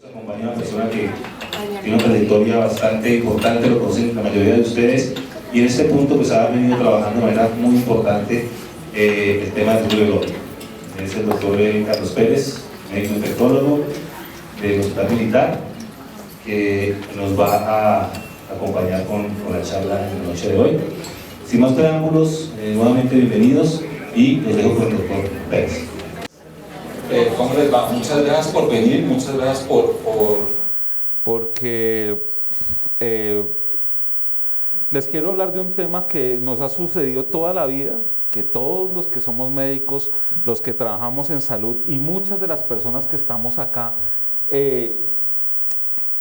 Acompaña a una persona que tiene una trayectoria bastante importante, lo conocen la mayoría de ustedes, y en este punto pues ha venido trabajando de manera muy importante el tema del seguro biológico. Es el doctor Carlos Pérez, médico infectólogo del Hospital Militar, que nos va a acompañar con la charla en la noche de hoy. Sin más preámbulos, nuevamente bienvenidos y les dejo con el doctor Pérez. ¿Cómo les va? Muchas gracias por venir, muchas gracias porque les quiero hablar de un tema que nos ha sucedido toda la vida, que todos los que somos médicos, los que trabajamos en salud y muchas de las personas que estamos acá,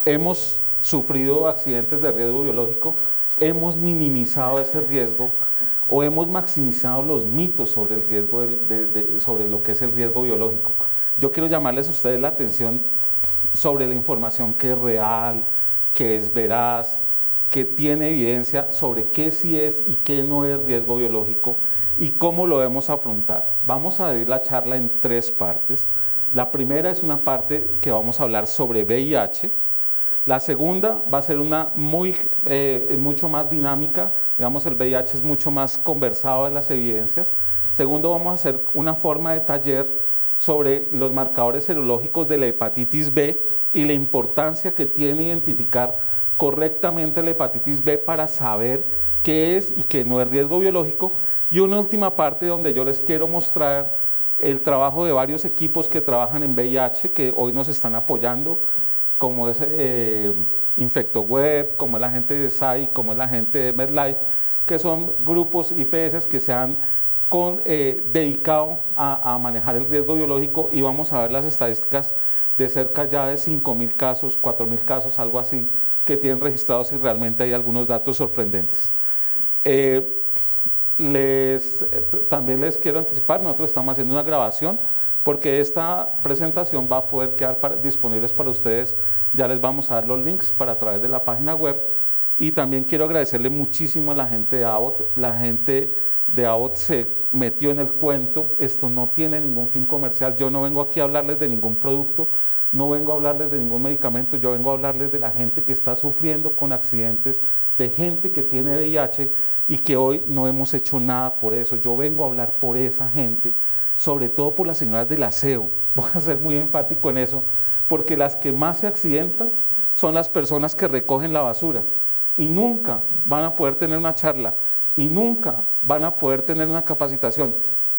hemos sufrido accidentes de riesgo biológico, hemos minimizado ese riesgo o hemos maximizado los mitos sobre el riesgo sobre lo que es el riesgo biológico. Yo quiero llamarles a ustedes la atención sobre la información que es real, que es veraz, que tiene evidencia sobre qué sí es y qué no es riesgo biológico y cómo lo debemos afrontar. Vamos a dividir la charla en tres partes. La primera es una parte que vamos a hablar sobre VIH. La segunda va a ser una mucho más dinámica, digamos el VIH es mucho más conversado de las evidencias. Segundo, vamos a hacer una forma de taller sobre los marcadores serológicos de la hepatitis B y la importancia que tiene identificar correctamente la hepatitis B para saber qué es y qué no es riesgo biológico. Y una última parte donde yo les quiero mostrar el trabajo de varios equipos que trabajan en VIH, que hoy nos están apoyando, como es InfectoWeb, como es la gente de SAI, como es la gente de MedLife, que son grupos IPS que se han dedicado a manejar el riesgo biológico, y vamos a ver las estadísticas de cerca ya de 5.000 casos, 4.000 casos, algo así, que tienen registrados, y realmente hay algunos datos sorprendentes. También les quiero anticipar, nosotros estamos haciendo una grabación, porque esta presentación va a poder quedar disponibles para ustedes. Ya les vamos a dar los links para a través de la página web. Y también quiero agradecerle muchísimo a la gente de Abbott. La gente de Abbott se metió en el cuento. Esto no tiene ningún fin comercial. Yo no vengo aquí a hablarles de ningún producto, no vengo a hablarles de ningún medicamento. Yo vengo a hablarles de la gente que está sufriendo con accidentes, de gente que tiene VIH y que hoy no hemos hecho nada por eso. Yo vengo a hablar por esa gente, sobre todo por las señoras del aseo. Voy a ser muy enfático en eso, porque las que más se accidentan son las personas que recogen la basura y nunca van a poder tener una charla y nunca van a poder tener una capacitación,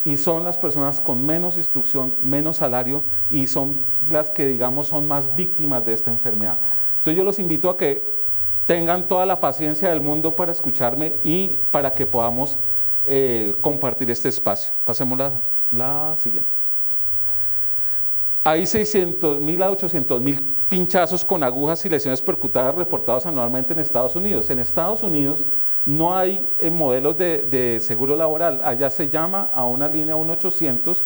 y son las personas con menos instrucción, menos salario, y son las que, digamos, son más víctimas de esta enfermedad. Entonces yo los invito a que tengan toda la paciencia del mundo para escucharme y para que podamos compartir este espacio. Pasemos la siguiente. Hay 600.000 a 800.000 pinchazos con agujas y lesiones percutadas reportados anualmente en Estados Unidos. En Estados Unidos no hay modelos de seguro laboral. Allá se llama a una línea 1-800,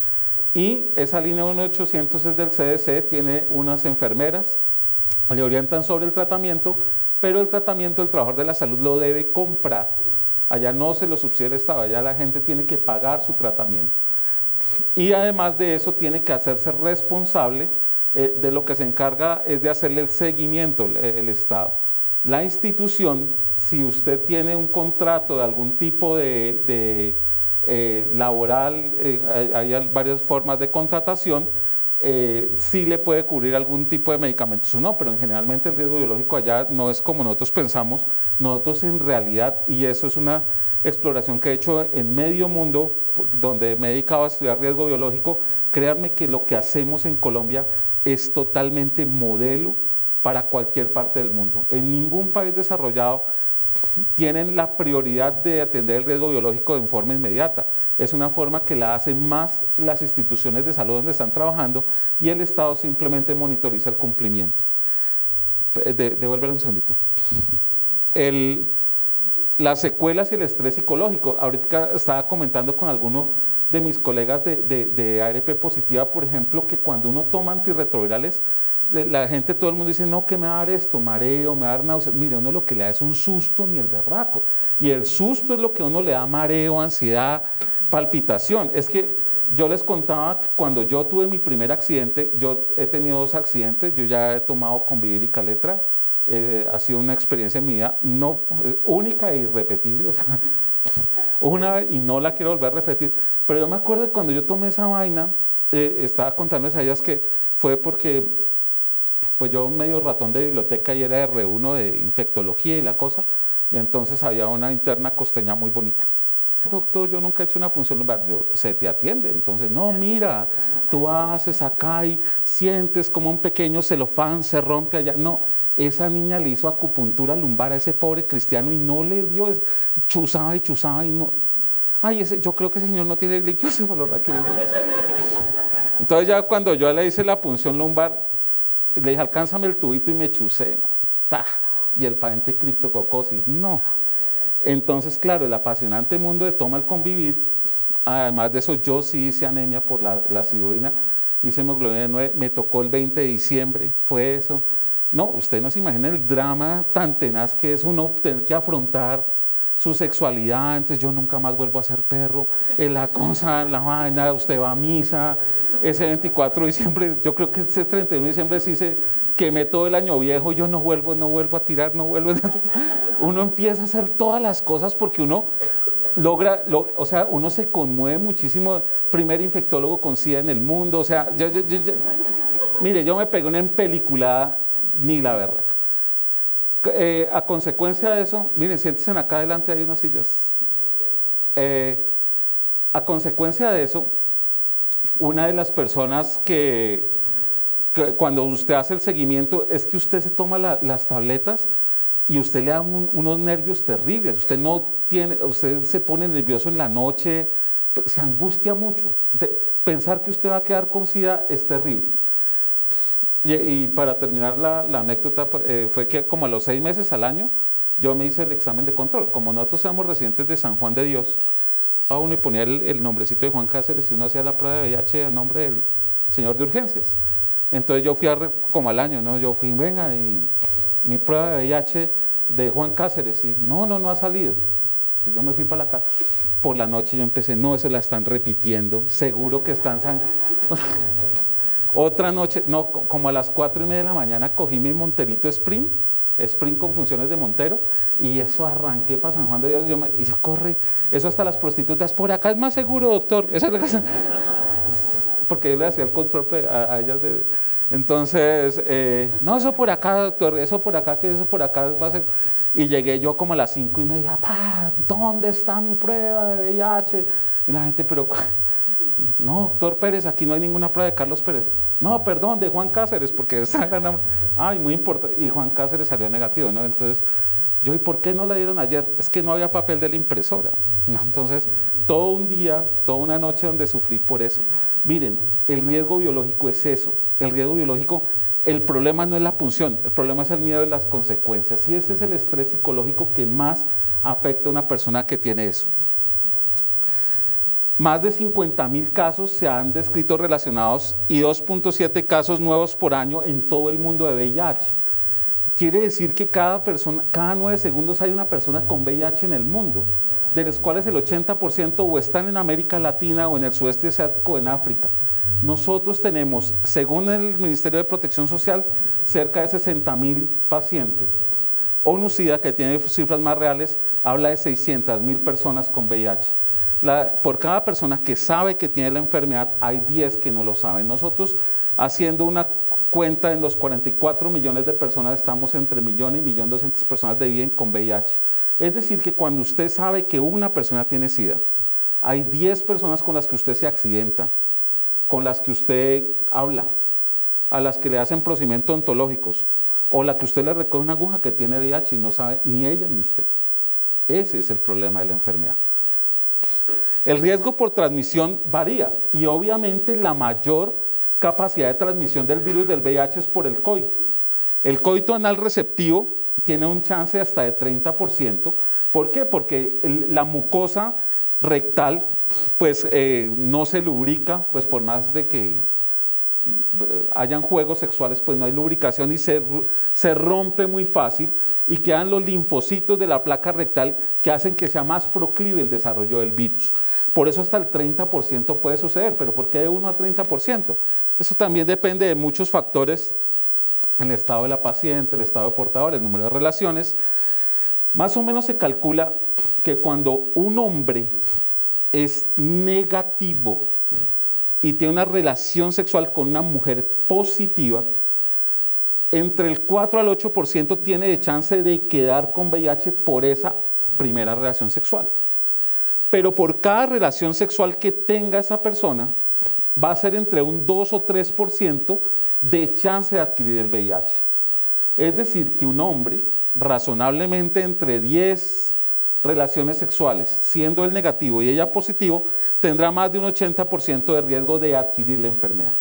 y esa línea 1-800 es del CDC, tiene unas enfermeras, le orientan sobre el tratamiento, pero el tratamiento el trabajador de la salud lo debe comprar. Allá no se lo subsidia el Estado, allá la gente tiene que pagar su tratamiento. Y además de eso tiene que hacerse responsable de lo que se encarga es de hacerle el seguimiento el Estado. La institución, si usted tiene un contrato de algún tipo de laboral, hay varias formas de contratación, sí le puede cubrir algún tipo de medicamentos o no, pero generalmente el riesgo biológico allá no es como nosotros pensamos. Nosotros en realidad, y eso es una exploración que he hecho en medio mundo, donde me he dedicado a estudiar riesgo biológico, créanme que lo que hacemos en Colombia es totalmente modelo para cualquier parte del mundo. En ningún país desarrollado tienen la prioridad de atender el riesgo biológico de forma inmediata. Es una forma que la hacen más las instituciones de salud donde están trabajando, y el Estado simplemente monitoriza el cumplimiento. Devuélvelo un segundito. Las secuelas y el estrés psicológico. Ahorita estaba comentando con alguno de mis colegas de ARP positiva, por ejemplo, que cuando uno toma antirretrovirales, la gente, todo el mundo dice, no, que me va a dar esto, mareo, me va a dar náuseas. Mire, uno lo que le da es un susto ni el berraco. Y el susto es lo que a uno le da mareo, ansiedad, palpitación. Es que Yo les contaba que cuando yo tuve mi primer accidente, yo he tenido 2 accidentes, yo ya he tomado Convivir y Caletra, ha sido una experiencia en mi vida no, única e irrepetible, o sea, una vez y no la quiero volver a repetir, pero yo me acuerdo que cuando yo tomé esa vaina, estaba contándoles a ellas que fue porque pues yo medio ratón de biblioteca y era R1 de infectología y la cosa, y entonces había una interna costeña muy bonita. Doctor, yo nunca he hecho una punción lumbar. Se te atiende. Entonces, no, mira, tú haces acá y sientes como un pequeño celofán se rompe allá. No, esa niña le hizo acupuntura lumbar a ese pobre cristiano y no le dio, chuzaba y no. Ay, yo creo que ese señor no tiene glicoencefalograma aquí. Entonces ya cuando yo le hice la punción lumbar, le dije, alcánzame el tubito y me chucé. Y el paciente criptococosis, no. Entonces, claro, el apasionante mundo de Toma el Convivir, además de eso, yo sí hice anemia por la cirugía, hice hemoglobina 9, me tocó el 20 de diciembre, fue eso. No, usted no se imagina el drama tan tenaz que es uno tener que afrontar su sexualidad, entonces yo nunca más vuelvo a ser perro, la cosa, la vaina, usted va a misa, ese 24 de diciembre, yo creo que ese 31 de diciembre sí se quemé todo el año viejo, yo no vuelvo a tirar, uno empieza a hacer todas las cosas porque uno logra, o sea, uno se conmueve muchísimo, primer infectólogo con SIDA en el mundo, o sea, mire, yo me pegué una empeliculada, ni la verdad. A consecuencia de eso, miren, siéntense acá adelante, hay unas sillas. A consecuencia de eso, una de las personas que cuando usted hace el seguimiento es que usted se toma las tabletas y usted le da unos nervios terribles, usted se pone nervioso en la noche, se angustia mucho. Pensar que usted va a quedar con SIDA es terrible. Y para terminar la anécdota, fue que como a los 6 meses al año, yo me hice el examen de control. Como nosotros éramos residentes de San Juan de Dios, uno y ponía el nombrecito de Juan Cáceres y uno hacía la prueba de VIH a nombre del señor de urgencias. Entonces yo fui como al año, ¿no? Yo fui, venga, y mi prueba de VIH de Juan Cáceres, y no ha salido. Entonces yo me fui para la casa. Por la noche yo empecé, no, eso la están repitiendo, seguro que están Otra noche, no, como a las 4:30 de la mañana cogí mi Monterito Sprint con funciones de Montero, y eso arranqué para San Juan de Dios, y yo corre, eso hasta las prostitutas, por acá es más seguro, doctor, eso es lo que porque yo le hacía el control a ellas. Entonces, no, eso por acá, doctor, eso por acá va a ser. Y llegué yo como a las 5:30, ¿dónde está mi prueba de VIH? Y la gente, pero no, doctor Pérez, aquí no hay ninguna prueba de Carlos Pérez. No, perdón, de Juan Cáceres, porque esa era la... Ay, muy importante. Y Juan Cáceres salió negativo, ¿no? Entonces, ¿y por qué no la dieron ayer? Es que no había papel de la impresora, ¿no? Entonces, todo un día, toda una noche donde sufrí por eso. Miren, el riesgo biológico es eso. El riesgo biológico, el problema no es la punción, el problema es el miedo de las consecuencias. Y ese es el estrés psicológico que más afecta a una persona que tiene eso. Más de 50.000 casos se han descrito relacionados y 2.7 casos nuevos por año en todo el mundo de VIH. Quiere decir que cada 9 segundos hay una persona con VIH en el mundo, de los cuales el 80% o están en América Latina o en el sudeste asiático o en África. Nosotros tenemos, según el Ministerio de Protección Social, cerca de 60.000 pacientes. ONU-SIDA, que tiene cifras más reales, habla de 600.000 personas con VIH. Por cada persona que sabe que tiene la enfermedad, hay 10 que no lo saben. Nosotros, haciendo una cuenta, en los 44 millones de personas, estamos entre 1.000.000 y 1.200.000 personas que viven con VIH. Es decir, que cuando usted sabe que una persona tiene SIDA, hay 10 personas con las que usted se accidenta, con las que usted habla, a las que le hacen procedimientos ontológicos, o la que usted le recoge una aguja que tiene VIH y no sabe ni ella ni usted. Ese es el problema de la enfermedad. El riesgo por transmisión varía y obviamente la mayor capacidad de transmisión del virus del VIH es por el coito. El coito anal receptivo tiene un chance hasta de 30%. ¿Por qué? Porque la mucosa rectal pues, no se lubrica, pues por más de que hayan juegos sexuales, pues no hay lubricación y se rompe muy fácil y quedan los linfocitos de la placa rectal que hacen que sea más proclive el desarrollo del virus. Por eso hasta el 30% puede suceder, pero ¿por qué de 1 a 30%? Eso también depende de muchos factores, el estado de la paciente, el estado de portador, el número de relaciones. Más o menos se calcula que cuando un hombre es negativo y tiene una relación sexual con una mujer positiva, entre el 4 al 8% tiene de chance de quedar con VIH por esa primera relación sexual. Pero por cada relación sexual que tenga esa persona, va a ser entre un 2 o 3% de chance de adquirir el VIH. Es decir, que un hombre, razonablemente entre 10 relaciones sexuales, siendo él negativo y ella positivo, tendrá más de un 80% de riesgo de adquirir la enfermedad.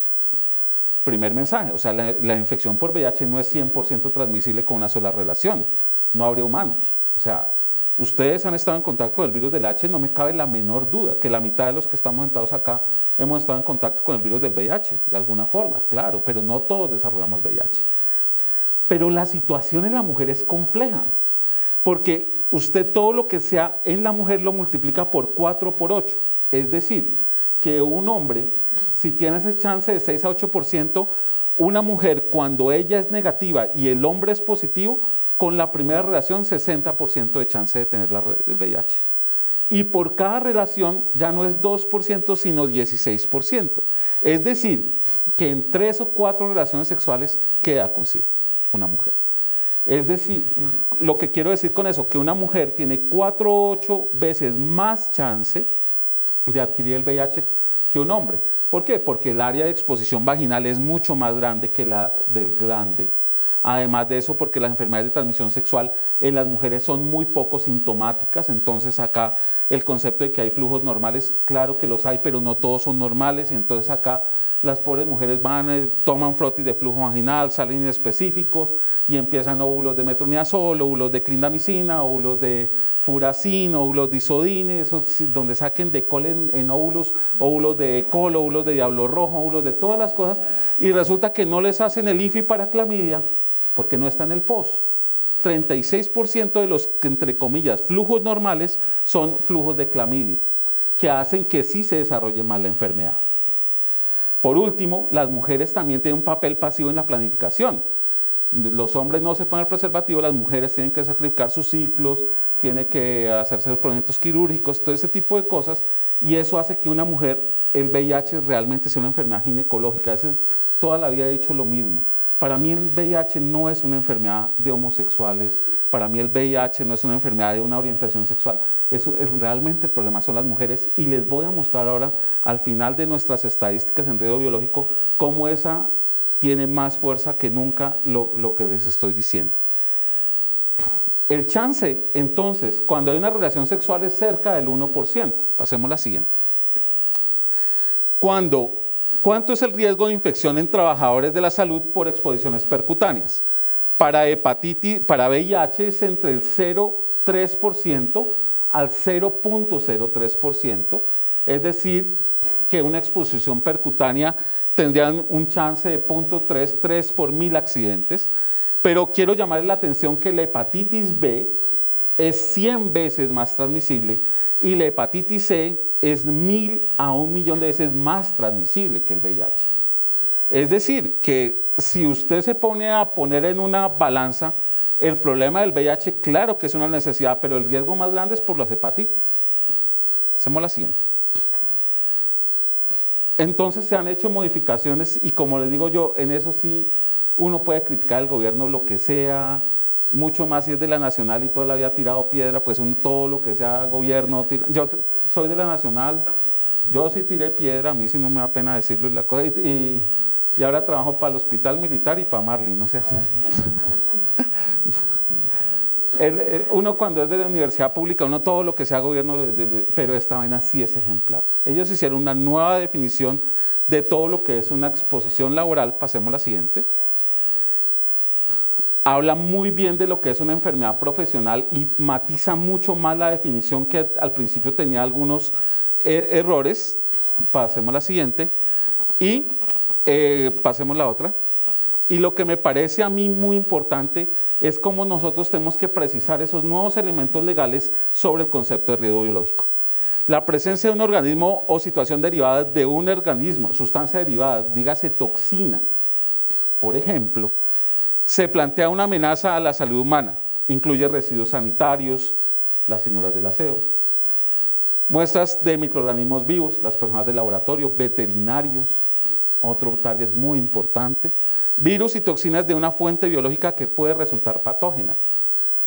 Primer mensaje, o sea, la infección por VIH no es 100% transmisible con una sola relación, no habría humanos. O sea, ustedes han estado en contacto con el virus del H, no me cabe la menor duda que la mitad de los que estamos sentados acá hemos estado en contacto con el virus del VIH, de alguna forma, claro, pero no todos desarrollamos VIH. Pero la situación en la mujer es compleja, porque usted todo lo que sea en la mujer lo multiplica por 4 por 8, es decir, que un hombre, si tiene ese chance de 6 a 8%, una mujer cuando ella es negativa y el hombre es positivo, con la primera relación 60% de chance de tener el VIH. Y por cada relación ya no es 2%, sino 16%. Es decir, que en 3 o 4 relaciones sexuales queda con SIDA una mujer. Es decir, lo que quiero decir con eso, que una mujer tiene 4 o 8 veces más chance de adquirir el VIH que un hombre. ¿Por qué? Porque el área de exposición vaginal es mucho más grande que la del glande. Además de eso, porque las enfermedades de transmisión sexual en las mujeres son muy poco sintomáticas, entonces acá el concepto de que hay flujos normales, claro que los hay, pero no todos son normales, y entonces acá las pobres mujeres van, toman frotis de flujo vaginal, salen inespecíficos y empiezan óvulos de metronidazol, óvulos de clindamicina, óvulos de furacin, óvulos de isodine, esos donde saquen de col en óvulos, óvulos de col, óvulos de diablo rojo, óvulos de todas las cosas, y resulta que no les hacen el IFI para clamidia, porque no está en el POS. 36% de los, entre comillas, flujos normales son flujos de clamidia, que hacen que sí se desarrolle más la enfermedad. Por último, las mujeres también tienen un papel pasivo en la planificación. Los hombres no se ponen el preservativo, las mujeres tienen que sacrificar sus ciclos, tienen que hacerse los procedimientos quirúrgicos, todo ese tipo de cosas, y eso hace que una mujer, el VIH realmente sea una enfermedad ginecológica. Toda la vida he dicho lo mismo. Para mí el VIH no es una enfermedad de homosexuales, para mí el VIH no es una enfermedad de una orientación sexual. Realmente el problema son las mujeres, y les voy a mostrar ahora al final de nuestras estadísticas en riesgo biológico cómo esa tiene más fuerza que nunca lo que les estoy diciendo. El chance, entonces, cuando hay una relación sexual es cerca del 1%. Pasemos a la siguiente. ¿Cuánto es el riesgo de infección en trabajadores de la salud por exposiciones percutáneas? Para VIH es entre el 0,3% al 0,03%, es decir, que una exposición percutánea tendrían un chance de 0,33 por 1000 accidentes, pero quiero llamarle la atención que la hepatitis B es 100 veces más transmisible y la hepatitis C es 1000 a 1 millón de veces más transmisible que el VIH. Es decir, que si usted se pone a poner en una balanza el problema del VIH, claro que es una necesidad, pero el riesgo más grande es por las hepatitis. Hacemos la siguiente. Entonces se han hecho modificaciones y, como les digo yo, en eso sí uno puede criticar al gobierno lo que sea, mucho más si es de la Nacional y toda la vida ha tirado piedra, pues todo lo que sea gobierno. Yo soy de la Nacional, yo sí tiré piedra, a mí sí no me da pena decirlo y la cosa, y ahora trabajo para el Hospital Militar y para Marlin, o sea. Uno cuando es de la universidad pública, uno todo lo que sea gobierno, pero esta vaina sí es ejemplar. Ellos hicieron una nueva definición de todo lo que es una exposición laboral. Pasemos a la siguiente. Habla muy bien de lo que es una enfermedad profesional y matiza mucho más la definición, que al principio tenía algunos errores. Pasemos a la siguiente. Y Pasemos la otra. Y lo que me parece a mí muy importante es cómo nosotros tenemos que precisar esos nuevos elementos legales sobre el concepto de riesgo biológico. La presencia de un organismo o situación derivada de un organismo, sustancia derivada, dígase toxina, por ejemplo, se plantea una amenaza a la salud humana. Incluye residuos sanitarios, las señoras del aseo, muestras de microorganismos vivos, las personas del laboratorio, veterinarios, otro target muy importante, virus y toxinas de una fuente biológica que puede resultar patógena.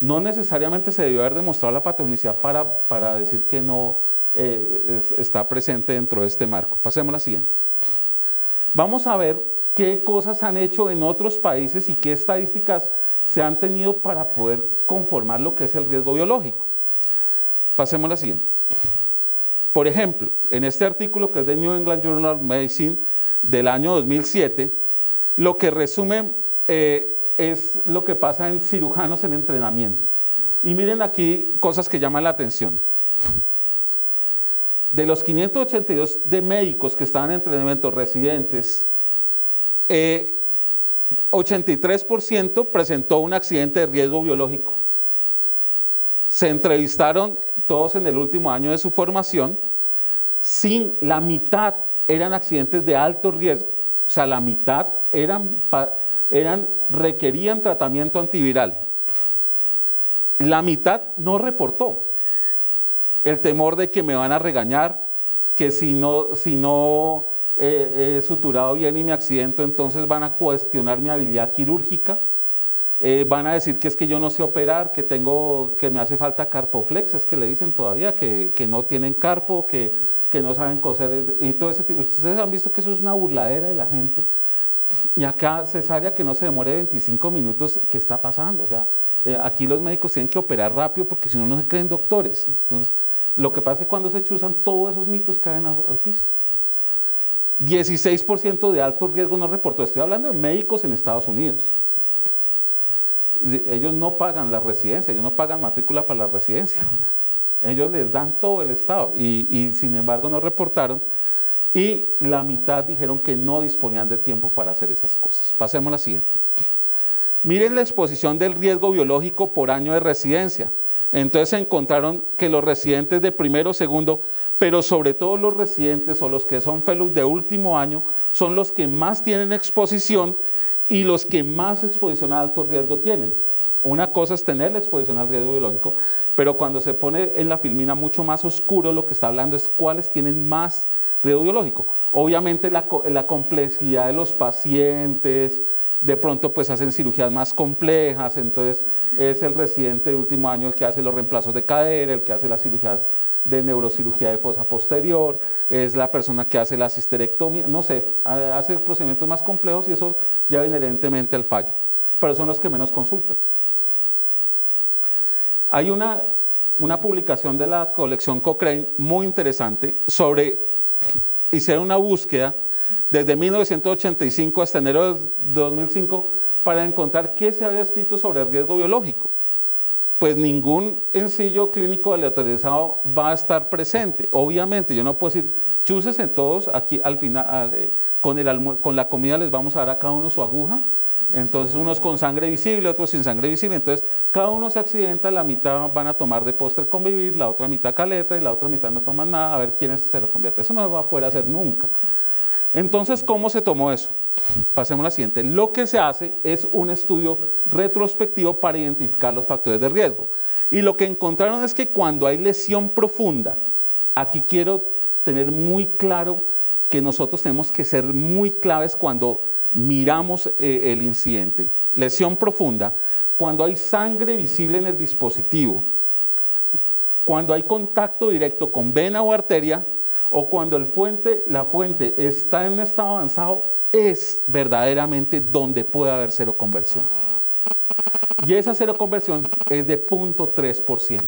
No necesariamente se debió haber demostrado la patogenicidad para decir que no está presente dentro de este marco. Pasemos a la siguiente. Vamos a ver qué cosas han hecho en otros países y qué estadísticas se han tenido para poder conformar lo que es el riesgo biológico. Pasemos a la siguiente. Por ejemplo, en este artículo que es de New England Journal of Medicine del año 2007, lo que resume es lo que pasa en cirujanos en entrenamiento. Y miren aquí cosas que llaman la atención. De los 582 de médicos que estaban en entrenamiento residentes, 83% presentó un accidente de riesgo biológico. Se entrevistaron todos en el último año de su formación, la mitad eran accidentes de alto riesgo, o sea, la mitad requerían tratamiento antiviral. La mitad no reportó. El temor de que me van a regañar, que si no he suturado bien y me accidento, entonces van a cuestionar mi habilidad quirúrgica, van a decir que es que yo no sé operar, que me hace falta carpoflex, es que le dicen todavía, que no tienen carpo, que no saben coser, y todo ese tipo. Ustedes han visto que eso es una burladera de la gente, y acá cesárea que no se demore 25 minutos, ¿qué está pasando? O sea, aquí los médicos tienen que operar rápido porque si no, no se creen doctores. Entonces, lo que pasa es que cuando se chuzan, todos esos mitos caen al piso. 16% de alto riesgo no reportó. Estoy hablando de médicos en Estados Unidos. Ellos no pagan la residencia, ellos no pagan matrícula para la residencia. Ellos les dan todo el Estado y sin embargo no reportaron. Y la mitad dijeron que no disponían de tiempo para hacer esas cosas. Pasemos a la siguiente. Miren la exposición del riesgo biológico por año de residencia. Entonces encontraron que los residentes de primero, segundo, pero sobre todo los residentes o los que son fellows de último año, son los que más tienen exposición y los que más exposición a alto riesgo tienen. Una cosa es tener la exposición al riesgo biológico, pero cuando se pone en la filmina mucho más oscuro, lo que está hablando es cuáles tienen más riesgo biológico. Obviamente la complejidad de los pacientes, de pronto pues hacen cirugías más complejas, entonces es el residente de último año el que hace los reemplazos de cadera, el que hace las cirugías de neurocirugía de fosa posterior, es la persona que hace la cisterectomía, no sé, hace procedimientos más complejos y eso lleva inherentemente al fallo, pero son los que menos consultan. Hay una publicación de la colección Cochrane muy interesante hicieron una búsqueda desde 1985 hasta enero de 2005 para encontrar qué se había escrito sobre el riesgo biológico. Pues ningún ensayo clínico aleatorizado va a estar presente. Obviamente, yo no puedo decir, chúcese todos, aquí al final, con la comida les vamos a dar a cada uno su aguja, entonces unos con sangre visible, otros sin sangre visible, entonces cada uno se accidenta, la mitad van a tomar de postre convivir, la otra mitad caleta y la otra mitad no toman nada, a ver quiénes se lo convierte. Eso no se va a poder hacer nunca. Entonces, ¿cómo se tomó eso? Pasemos a la siguiente. Lo que se hace es un estudio retrospectivo para identificar los factores de riesgo. Y lo que encontraron es que cuando hay lesión profunda, aquí quiero tener muy claro que nosotros tenemos que ser muy claves cuando miramos el incidente. Lesión profunda, cuando hay sangre visible en el dispositivo, cuando hay contacto directo con vena o arteria, o cuando la fuente está en un estado avanzado, es verdaderamente donde puede haber seroconversión. Y esa seroconversión es de 0.3%.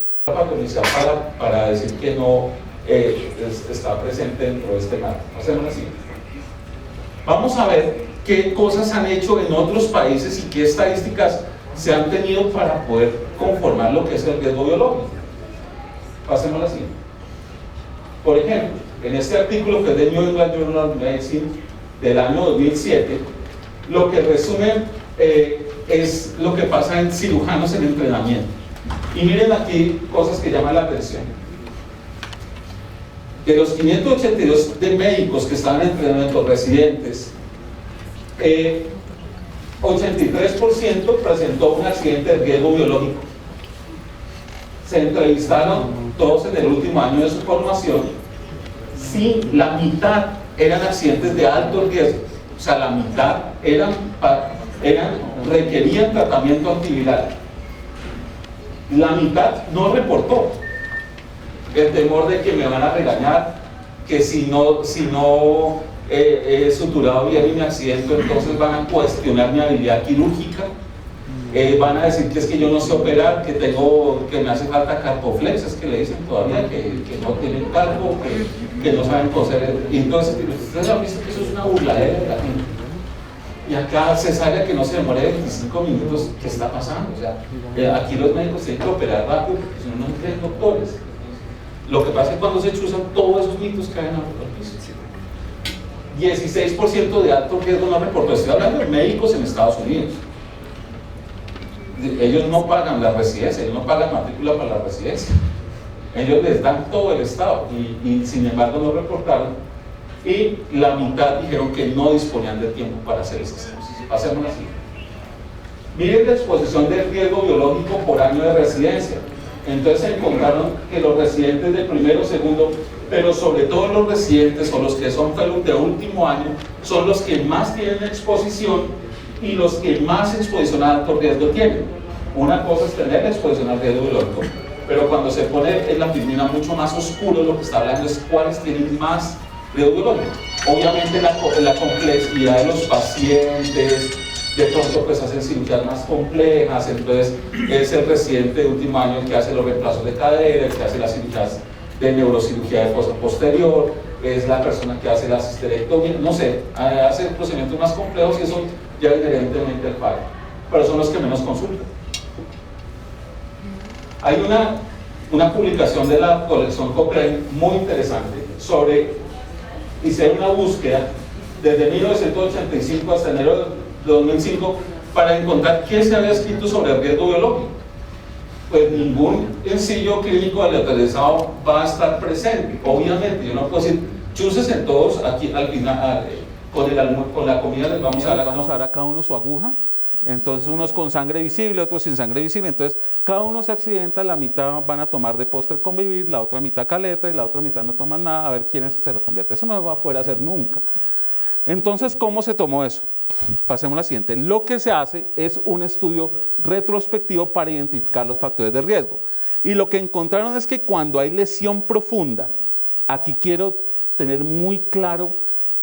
Para decir que no está presente dentro de este marco. Hacemos así. Vamos a ver qué cosas han hecho en otros países y qué estadísticas se han tenido para poder conformar lo que es el riesgo biológico. Pasemos a la siguiente. Por ejemplo, en este artículo que es de New England Journal of Medicine del año 2007, lo que resume es lo que pasa en cirujanos en entrenamiento. Y miren aquí cosas que llaman la atención. De los 582 de médicos que estaban en entrenamiento residentes, 83% presentó un accidente de riesgo biológico. Se entrevistaron todos en el último año de su formación. Sí, la mitad eran accidentes de alto riesgo, o sea, la mitad requerían tratamiento antiviral. La mitad no reportó. El temor de que me van a regañar, que si no he suturado bien mi accidente, entonces van a cuestionar mi habilidad quirúrgica, van a decir que es que yo no sé operar, que me hace falta carpoflex, es que le dicen todavía que no tienen carpo, que no saben coser. Y entonces, ustedes han visto que eso es una burladera de la gente. Y acá cesárea que no se demore 25 minutos, ¿qué está pasando? O sea, aquí los médicos tienen que operar rápido porque si no, no tienen doctores. Lo que pasa es que cuando se chuzan, todos esos mitos caen al piso. 16% de alto riesgo no reportó. Estoy hablando de médicos en Estados Unidos. Ellos no pagan la residencia, ellos no pagan matrícula para la residencia. Ellos les dan todo el Estado y sin embargo no reportaron. Y la mitad dijeron que no disponían de tiempo para hacer ese ejercicio. Pasemos así. Miren la exposición del riesgo biológico por año de residencia. Entonces se encontraron que los residentes de primero, segundo, pero sobre todo los residentes o los que son fellows de último año, son los que más tienen exposición y los que más exposición a alto riesgo tienen. Una cosa es tener la exposición al riesgo biológico, pero cuando se pone en la piscina mucho más oscuro, lo que está hablando es cuáles tienen más riesgo biológico. Obviamente la complejidad de los pacientes, de pronto pues hacen cirugías más complejas, entonces es el residente de último año el que hace los reemplazos de cadera, el que hace las cirugías de neurocirugía de fosa posterior, es la persona que hace la histerectomía, no sé, hace procedimientos más complejos y eso ya inherentemente al fallo, pero son los que menos consultan. Hay una publicación de la colección Cochrane muy interesante hicieron una búsqueda desde 1985 hasta enero de 2005 para encontrar quién se había escrito sobre el riesgo biológico. Pues ningún ensayo clínico aleatorizado va a estar presente. Obviamente, yo no puedo decir, chuses en todos, aquí al final, con la comida les vamos a dar a cada uno su aguja. Entonces unos con sangre visible, otros sin sangre visible, entonces cada uno se accidenta, la mitad van a tomar de postre convivir, la otra mitad caleta y la otra mitad no toman nada, a ver quiénes se lo convierte. Eso no se va a poder hacer nunca. Entonces, ¿cómo se tomó eso? Pasemos a la siguiente. Lo que se hace es un estudio retrospectivo para identificar los factores de riesgo. Y lo que encontraron es que cuando hay lesión profunda, aquí quiero tener muy claro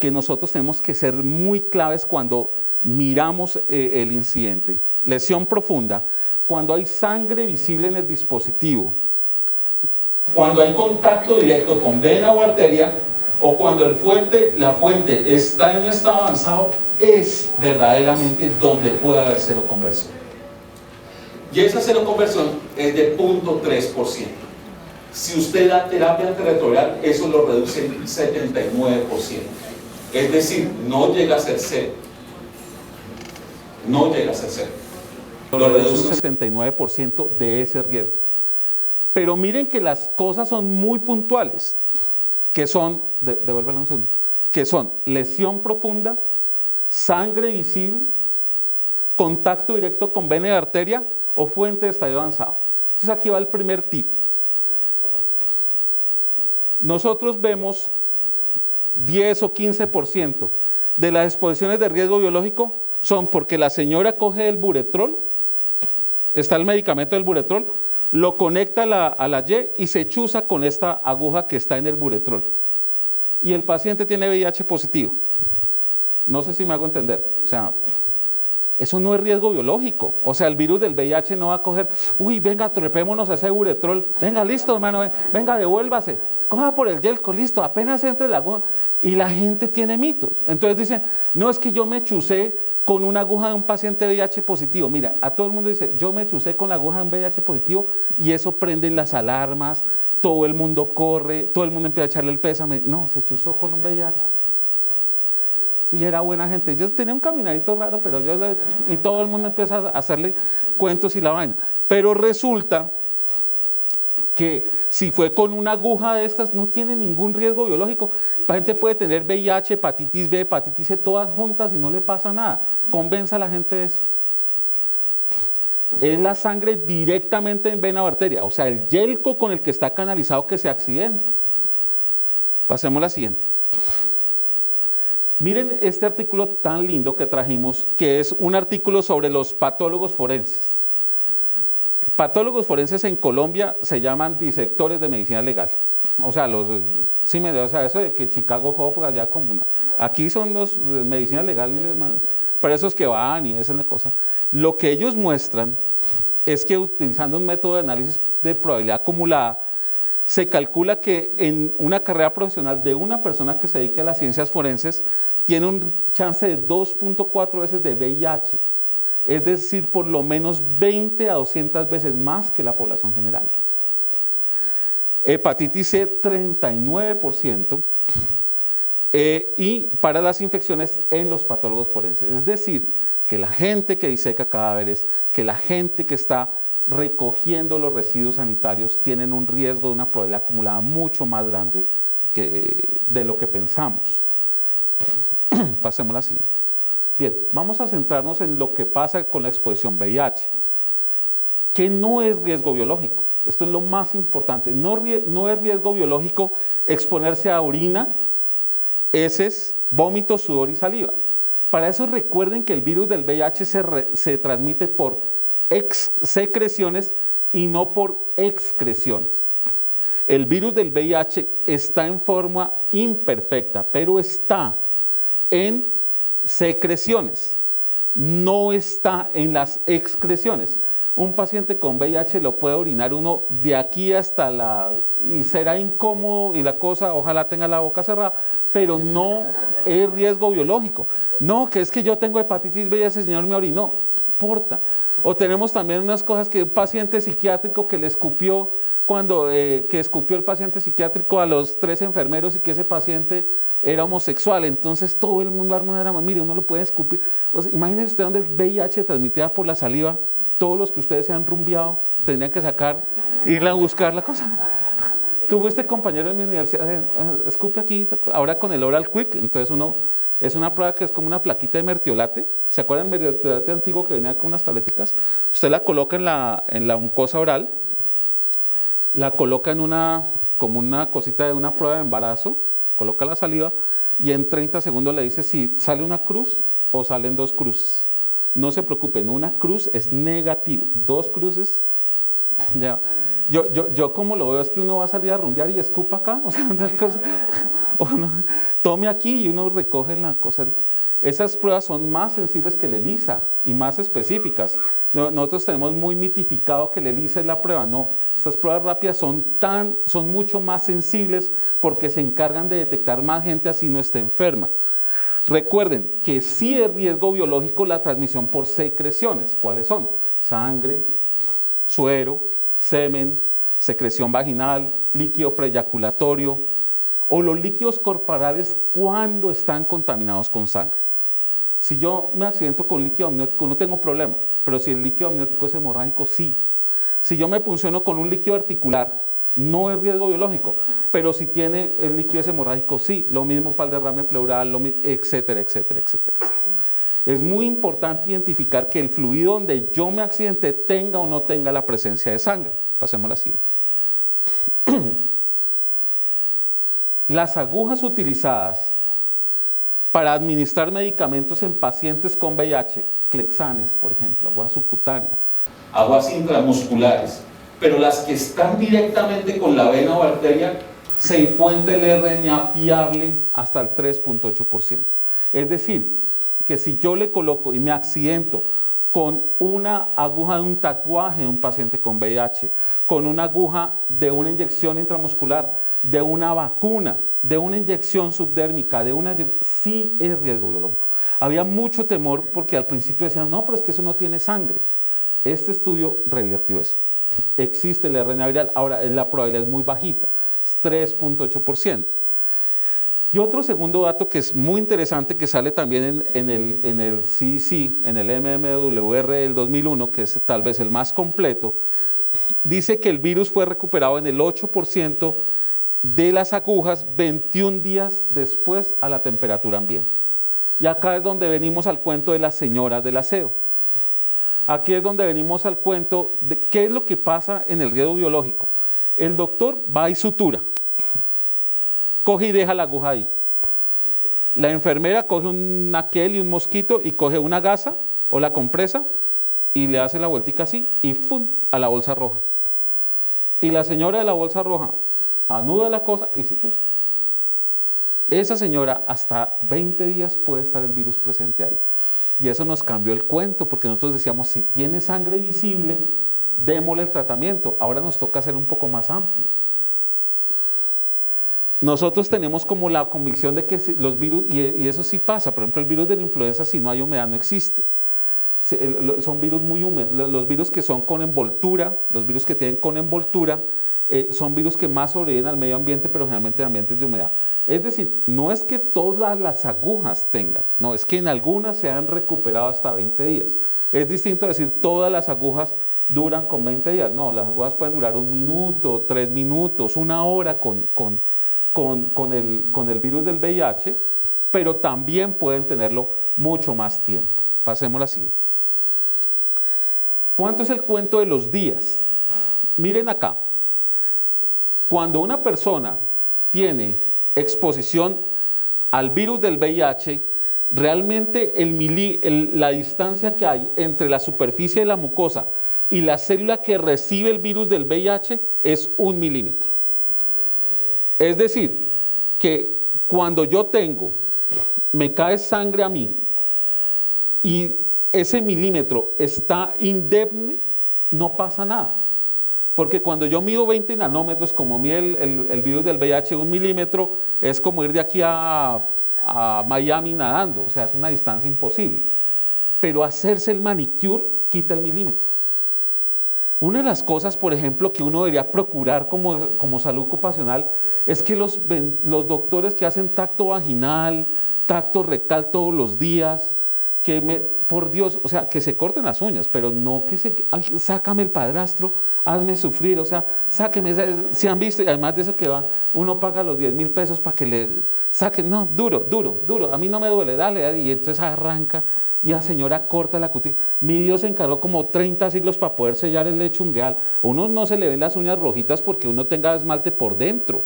que nosotros tenemos que ser muy claves cuando miramos el incidente. Lesión profunda, cuando hay sangre visible en el dispositivo, cuando hay contacto directo con vena o arteria, o cuando la fuente está en estado avanzado, es verdaderamente donde puede haber seroconversión. Y esa seroconversión es de 0.3%. Si usted da terapia antirretroviral, eso lo reduce en 79%. Es decir, no llega a ser cero. No llega a ser cero. Lo reduce un 79% de ese riesgo. Pero miren que las cosas son muy puntuales, que son, devuélvela un segundito, que son lesión profunda, sangre visible, contacto directo con vena y arteria o fuente de estadio avanzado. Entonces aquí va el primer tip. Nosotros vemos 10 o 15% de las exposiciones de riesgo biológico son porque la señora coge el buretrol, está el medicamento del buretrol, lo conecta a la Y y se chuza con esta aguja que está en el buretrol. Y el paciente tiene VIH positivo. No sé si me hago entender. O sea, eso no es riesgo biológico. O sea, el virus del VIH no va a coger, uy, venga, trepémonos a ese buretrol. Venga, listo, hermano, venga, devuélvase. Coja por el yelco, listo, apenas entre la aguja. Y la gente tiene mitos. Entonces dicen, no, es que yo me chucé con una aguja de un paciente VIH positivo. Mira, a todo el mundo dice, yo me chucé con la aguja de un VIH positivo y eso prende las alarmas, todo el mundo corre, todo el mundo empieza a echarle el pésame. No, se chuzó con un VIH. Y era buena gente. Yo tenía un caminadito raro, pero y todo el mundo empieza a hacerle cuentos y la vaina. Pero resulta que si fue con una aguja de estas, no tiene ningún riesgo biológico. La gente puede tener VIH, hepatitis B, hepatitis C, todas juntas y no le pasa nada. Convenza a la gente de eso. Es la sangre directamente en vena o arteria, o sea, el yelco con el que está canalizado que se accidenta. Pasemos a la siguiente. Miren este artículo tan lindo que trajimos, que es un artículo sobre los patólogos forenses. Patólogos forenses en Colombia se llaman disectores de medicina legal. O sea, eso de que Chicago Hope allá como aquí son los de medicina legal, pero esos que van y esa es una cosa. Lo que ellos muestran es que utilizando un método de análisis de probabilidad acumulada, se calcula que en una carrera profesional de una persona que se dedique a las ciencias forenses tiene un chance de 2.4 veces de VIH, es decir, por lo menos 20 a 200 veces más que la población general. Hepatitis C, 39%, y para las infecciones en los patólogos forenses, es decir, que la gente que diseca cadáveres, que la gente que está recogiendo los residuos sanitarios tienen un riesgo de una probabilidad acumulada mucho más grande de lo que pensamos. Pasemos a la siguiente. Bien, vamos a centrarnos en lo que pasa con la exposición VIH, que no es riesgo biológico. Esto es lo más importante. No es riesgo biológico exponerse a orina, heces, vómito, sudor y saliva. Para eso recuerden que el virus del VIH se transmite por secreciones y no por excreciones. El virus del VIH está en forma imperfecta, pero está en secreciones, no está en las excreciones. Un paciente con VIH lo puede orinar uno de aquí hasta y será incómodo y la cosa, ojalá tenga la boca cerrada, pero no es riesgo biológico. No, que es que yo tengo hepatitis B y ese señor me orinó, no importa. O tenemos también unas cosas que un paciente psiquiátrico que le escupió, que escupió el paciente psiquiátrico a los 3 enfermeros y que ese paciente era homosexual, entonces todo el mundo arma una drama, mire, uno lo puede escupir. O sea, imagínense usted donde el VIH se transmitía por la saliva, todos los que ustedes se han rumbeado tendrían que ir a buscar la cosa. Tuve este compañero en mi universidad, escupe aquí, ahora con el oral quick, entonces es una prueba que es como una plaquita de mertiolate. ¿Se acuerdan del mertiolate antiguo que venía con unas tableticas? Usted la coloca en la mucosa oral, la coloca como una cosita de una prueba de embarazo, coloca la saliva y en 30 segundos le dice si sale una cruz o salen 2 cruces. No se preocupen, una cruz es negativo, 2 cruces, ya. Yo como lo veo es que uno va a salir a rumbear y escupa acá, o sea, tome aquí y uno recoge la cosa. Esas pruebas son más sensibles que el ELISA y más específicas. Nosotros tenemos muy mitificado que el ELISA es la prueba, no. Estas pruebas rápidas son mucho más sensibles porque se encargan de detectar más gente así no esté enferma. Recuerden que sí es riesgo biológico la transmisión por secreciones. ¿Cuáles son? Sangre, suero, semen, secreción vaginal, líquido preeyaculatorio o los líquidos corporales cuando están contaminados con sangre. Si yo me accidento con líquido amniótico no tengo problema, pero si el líquido amniótico es hemorrágico, sí. Si yo me punciono con un líquido articular, no es riesgo biológico, pero si tiene el líquido es hemorrágico, sí. Lo mismo para el derrame pleural, etcétera, etcétera, etcétera, etcétera. Es muy importante identificar que el fluido donde yo me accidenté tenga o no tenga la presencia de sangre. Pasemos a la siguiente. Las agujas utilizadas para administrar medicamentos en pacientes con VIH, Clexanes, por ejemplo, agujas subcutáneas, agujas intramusculares, pero las que están directamente con la vena o arteria, se encuentra el RNA viable hasta el 3.8%. Es decir, que si yo le coloco y me accidento con una aguja de un tatuaje de un paciente con VIH, con una aguja de una inyección intramuscular, de una vacuna, de una inyección subdérmica, sí es riesgo biológico. Había mucho temor porque al principio decían, no, pero es que eso no tiene sangre. Este estudio revirtió eso. Existe el RNA viral, ahora la probabilidad es muy bajita, es 3.8%. Y otro segundo dato que es muy interesante, que sale también en el CDC, en el MMWR del 2001, que es tal vez el más completo, dice que el virus fue recuperado en el 8% de las agujas 21 días después a la temperatura ambiente. Y acá es donde venimos al cuento de las señoras del aseo. Aquí es donde venimos al cuento de qué es lo que pasa en el riesgo biológico. El doctor va y sutura, coge y deja la aguja ahí. La enfermera coge un naquel y un mosquito y coge una gasa o la compresa y le hace la vueltica así y ¡fum!, a la bolsa roja. Y la señora de la bolsa roja anuda la cosa y se chuza. Esa señora hasta 20 días puede estar el virus presente ahí. Y eso nos cambió el cuento, porque nosotros decíamos, si tiene sangre visible, démosle el tratamiento. Ahora nos toca ser un poco más amplios. Nosotros tenemos como la convicción de que los virus, y eso sí pasa, por ejemplo, el virus de la influenza, si no hay humedad, no existe. Son virus muy húmedos, los virus que son con envoltura, los virus que tienen con envoltura, son virus que más sobreviven al medio ambiente, pero generalmente en ambientes de humedad. Es decir, no es que todas las agujas tengan, no, es que en algunas se han recuperado hasta 20 días. Es distinto decir todas las agujas duran con 20 días, no, las agujas pueden durar 1 minuto, 3 minutos, 1 hora con el virus del VIH, pero también pueden tenerlo mucho más tiempo. Pasemos a la siguiente. ¿Cuánto es el cuento de los días? Miren acá, cuando una persona tiene exposición al virus del VIH, realmente la distancia que hay entre la superficie de la mucosa y la célula que recibe el virus del VIH es 1 milímetro. Es decir, que cuando me cae sangre a mí y ese milímetro está indemne, no pasa nada. Porque cuando yo mido 20 nanómetros, como mide el virus del VIH, 1 milímetro, es como ir de aquí a Miami nadando, o sea, es una distancia imposible. Pero hacerse el manicure quita el milímetro. Una de las cosas, por ejemplo, que uno debería procurar como salud ocupacional es que los doctores que hacen tacto vaginal, tacto rectal todos los días, por Dios, o sea, que se corten las uñas, pero no que sácame el padrastro, hazme sufrir, o sea, sáqueme, se han visto, y además de eso que uno paga los 10,000 pesos para que le saquen, no, duro, a mí no me duele, dale, y entonces arranca, y la señora corta la cutícula. Mi Dios se encargó como 30 siglos para poder sellar el lecho ungueal. Uno no se le ven las uñas rojitas porque uno tenga esmalte por dentro.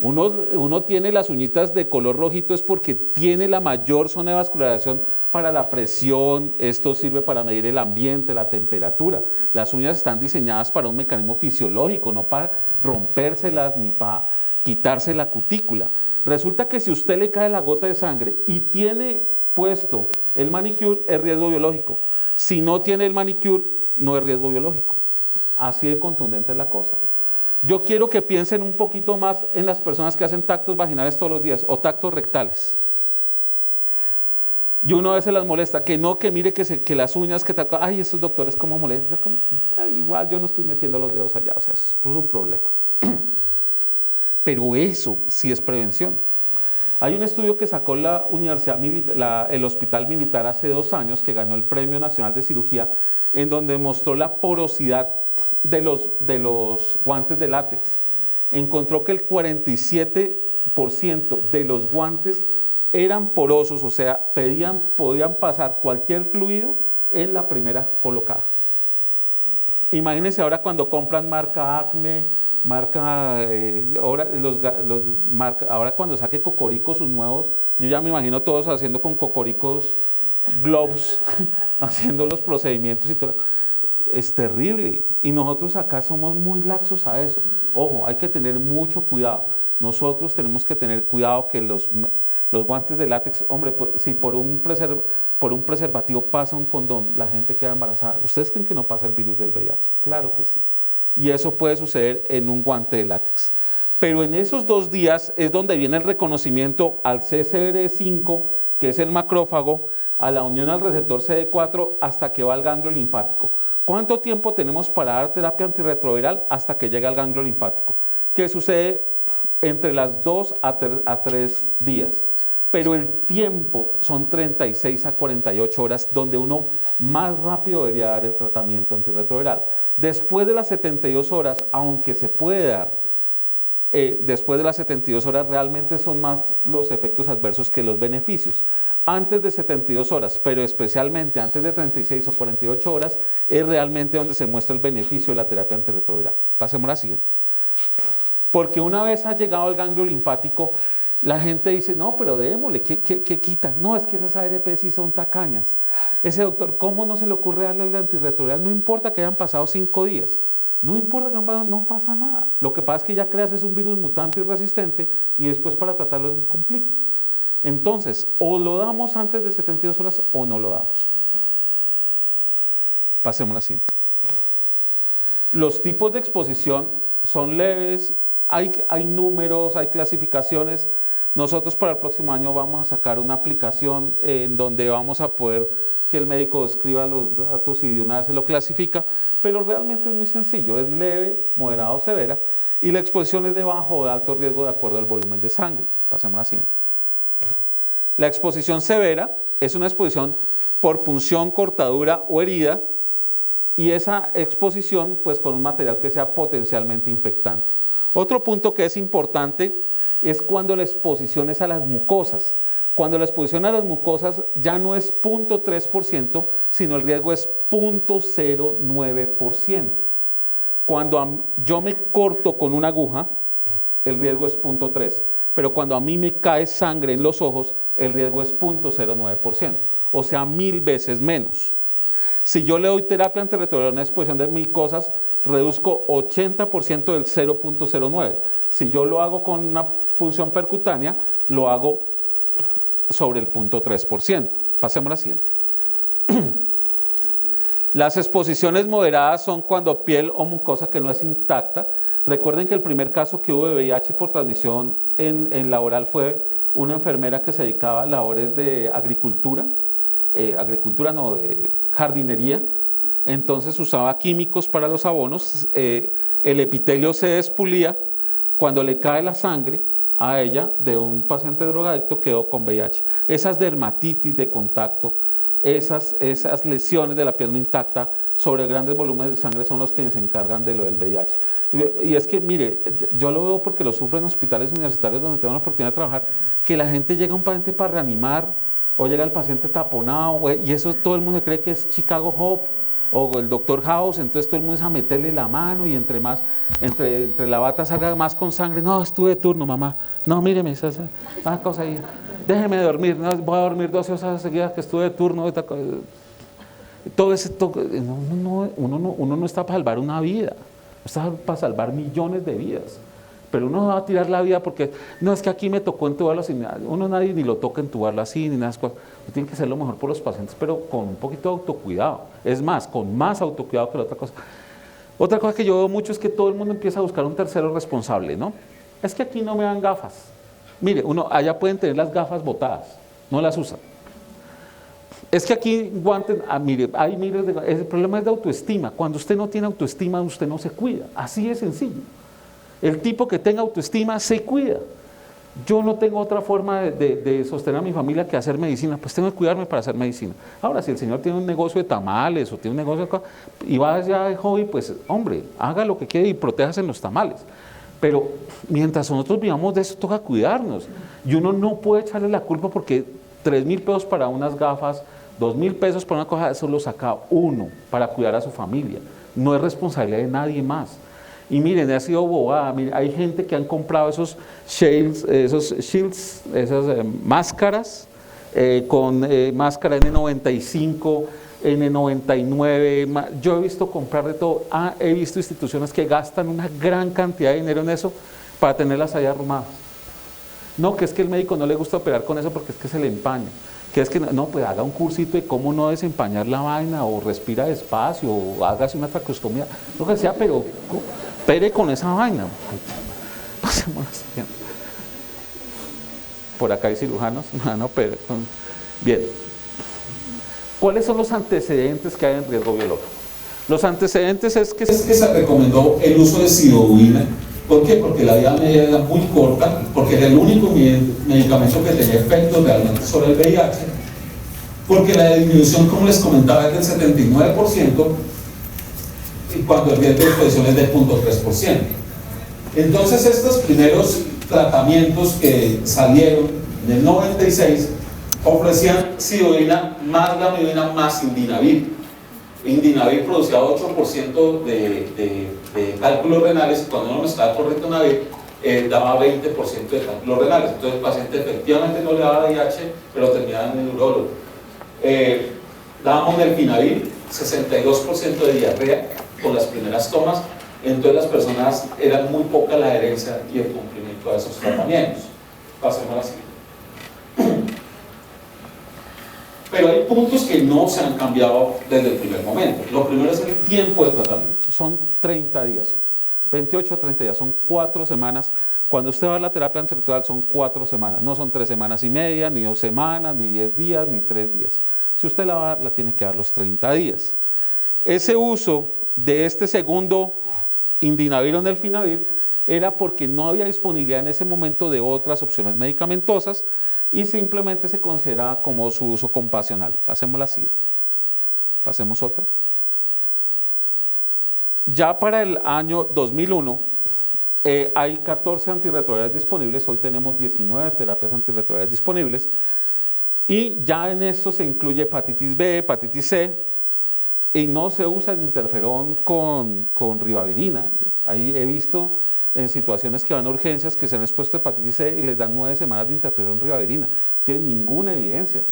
Uno tiene las uñitas de color rojito es porque tiene la mayor zona de vascularización para la presión. Esto sirve para medir el ambiente, la temperatura. Las uñas están diseñadas para un mecanismo fisiológico, no para rompérselas ni para quitarse la cutícula. Resulta que si usted le cae la gota de sangre y tiene puesto el manicure, es riesgo biológico. Si no tiene el manicure, no es riesgo biológico. Así de contundente es la cosa. Yo quiero que piensen un poquito más en las personas que hacen tactos vaginales todos los días o tactos rectales. Y uno a veces las molesta, que mire que las uñas, que tal, ay, esos doctores cómo molestan. Igual yo no estoy metiendo los dedos allá, o sea, eso es un problema. Pero eso sí es prevención. Hay un estudio que sacó la Universidad el Hospital Militar hace 2 años, que ganó el Premio Nacional de Cirugía, en donde mostró la porosidad de los guantes de látex. Encontró que el 47% de los guantes eran porosos, o sea, podían pasar cualquier fluido en la primera colocada. Imagínense ahora cuando compran marca Acme, ahora cuando saque Cocorico sus nuevos, yo ya me imagino todos haciendo con Cocoricos gloves, haciendo los procedimientos y todo. Es terrible, y nosotros acá somos muy laxos a eso. Ojo, hay que tener mucho cuidado. Nosotros tenemos que tener cuidado que los guantes de látex, hombre, si por un preservativo pasa un condón, la gente queda embarazada. ¿Ustedes creen que no pasa el virus del VIH? Claro que sí. Y eso puede suceder en un guante de látex. Pero en esos 2 días es donde viene el reconocimiento al CCR5, que es el macrófago, a la unión al receptor CD4, hasta que va al ganglio linfático. ¿Cuánto tiempo tenemos para dar terapia antirretroviral hasta que llega al ganglio linfático? ¿Qué sucede entre las 2 a 3 días. Pero el tiempo son 36 a 48 horas, donde uno más rápido debería dar el tratamiento antirretroviral. Después de las 72 horas, aunque se puede dar, después de las 72 horas realmente son más los efectos adversos que los beneficios. Antes de 72 horas, pero especialmente antes de 36 o 48 horas, es realmente donde se muestra el beneficio de la terapia antirretroviral. Pasemos a la siguiente. Porque una vez ha llegado el ganglio linfático, la gente dice, no, pero démosle, ¿qué quita? No, es que esas ARP sí son tacañas. Ese doctor, ¿cómo no se le ocurre darle el antirretroviral? No importa que hayan pasado 5 días. No importa que hayan pasado, no pasa nada. Lo que pasa es que ya creas es un virus mutante y resistente y después para tratarlo es muy complicado. Entonces, o lo damos antes de 72 horas o no lo damos. Pasemos a la siguiente. Los tipos de exposición son leves, hay números, hay clasificaciones. Nosotros para el próximo año vamos a sacar una aplicación en donde vamos a poder que el médico escriba los datos y de una vez se lo clasifica, pero realmente es muy sencillo, es leve, moderado o severa, y la exposición es de bajo o de alto riesgo de acuerdo al volumen de sangre. Pasemos a la siguiente. La exposición severa es una exposición por punción, cortadura o herida, y esa exposición pues con un material que sea potencialmente infectante. Otro punto que es importante es cuando la exposición es a las mucosas. Cuando la exposición a las mucosas ya no es 0.3%, sino el riesgo es 0.09%. Cuando yo me corto con una aguja, el riesgo es 0.3%. Pero cuando a mí me cae sangre en los ojos, el riesgo es 0.09%. O sea, 1000 veces menos. Si yo le doy terapia antirretroviral a una exposición de mucosas, reduzco 80% del 0.09. Si yo lo hago con una punción percutánea, lo hago sobre el 0.3%. Pasemos a la siguiente. Las exposiciones moderadas son cuando piel o mucosa que no es intacta. Recuerden que el primer caso que hubo de VIH por transmisión en laboral fue una enfermera que se dedicaba a labores de agricultura, de jardinería. Entonces usaba químicos para los abonos, el epitelio se despulía, cuando le cae la sangre a ella de un paciente drogadicto quedó con VIH. Esas dermatitis de contacto, esas lesiones de la piel no intacta sobre grandes volúmenes de sangre son los que se encargan de lo del VIH. Y es que, mire, yo lo veo porque lo sufro en hospitales universitarios donde tengo la oportunidad de trabajar, que la gente llega a un paciente para reanimar, o llega el paciente taponado, y eso todo el mundo cree que es Chicago Hope, o el Dr. House, entonces todo el mundo es a meterle la mano y entre la bata salga más con sangre. No, estuve de turno, mamá. No, míreme, esa cosa ahí. Déjeme dormir, no, voy a dormir 12 horas seguidas que estuve de turno. Todo ese uno no está para salvar una vida, está para salvar millones de vidas. Pero uno va a tirar la vida porque, no, es que aquí me tocó entubarlo así. Uno nadie ni lo toca entubarlo así, ni nada. Tiene que ser lo mejor por los pacientes, pero con un poquito de autocuidado. Es más, con más autocuidado que la otra cosa. Otra cosa que yo veo mucho es que todo el mundo empieza a buscar un tercero responsable, ¿no? Es que aquí no me dan gafas. Mire, allá pueden tener las gafas botadas, no las usan. Es que aquí guantes, mire, hay miles de... El problema es de autoestima. Cuando usted no tiene autoestima, usted no se cuida. Así de sencillo. El tipo que tenga autoestima se cuida. Yo no tengo otra forma de sostener a mi familia que hacer medicina, pues tengo que cuidarme para hacer medicina. Ahora, si el señor tiene un negocio de tamales o tiene un negocio y va ya de hobby, pues hombre, haga lo que quiere y protéjase en los tamales. Pero mientras nosotros vivamos de eso, toca cuidarnos. Y uno no puede echarle la culpa porque 3.000 pesos para unas gafas, 2.000 pesos para una cosa, eso lo saca uno para cuidar a su familia. No es responsabilidad de nadie más. Y miren, ha sido bobada. Miren, hay gente que han comprado esos shields, esas máscaras, con máscara N95, N99. Yo he visto comprar de todo. He visto instituciones que gastan una gran cantidad de dinero en eso para tenerlas ahí arrumadas. No, que es que el médico no le gusta operar con eso porque es que se le empaña. Que es que no, pues haga un cursito de cómo no desempañar la vaina, o respira despacio, o hágase una traqueostomía, lo que sea, pero pere con esa vaina. Por acá hay cirujanos, no, pero bien. ¿Cuáles son los antecedentes que hay en riesgo biológico? Los antecedentes es que se recomendó el uso de sidobudina ¿Por qué? Porque la vida media era muy corta, porque era el único medicamento que tenía efectos realmente sobre el VIH, porque la disminución, como les comentaba, es del 79%, y cuando el riesgo de exposición es del 0.3%. Entonces, estos primeros tratamientos que salieron en el 96 ofrecían sidovina más lamivudina más indinavir. Indinavir producía 8% de cálculos renales, y cuando uno mezclaba con ritonavir daba 20% de cálculos renales. Entonces el paciente efectivamente no le daba VIH, pero terminaba en el urólogo. Dábamos delfinavir, 62% de diarrea con las primeras tomas. Entonces las personas, eran muy poca la adherencia y el cumplimiento de esos tratamientos. Pasemos a la siguiente. Pero hay puntos que no se han cambiado desde el primer momento. Lo primero es el tiempo de tratamiento. Son 30 días, 28 a 30 días, son 4 semanas. Cuando usted va a la terapia antirretroviral son 4 semanas, no son 3 semanas y media, ni 2 semanas, ni 10 días, ni 3 días. Si usted la va a dar, la tiene que dar los 30 días. Ese uso de este segundo indinavir o delfinavir era porque no había disponibilidad en ese momento de otras opciones medicamentosas y simplemente se consideraba como su uso compasional. Pasemos a la siguiente. Pasemos otra. Ya para el año 2001 hay 14 antirretrovirales disponibles, hoy tenemos 19 terapias antirretrovirales disponibles y ya en esto se incluye hepatitis B, hepatitis C y no se usa el interferón con ribavirina. Ahí he visto en situaciones que van a urgencias que se han expuesto a hepatitis C y les dan 9 semanas de interferón ribavirina. No tienen ninguna evidencia,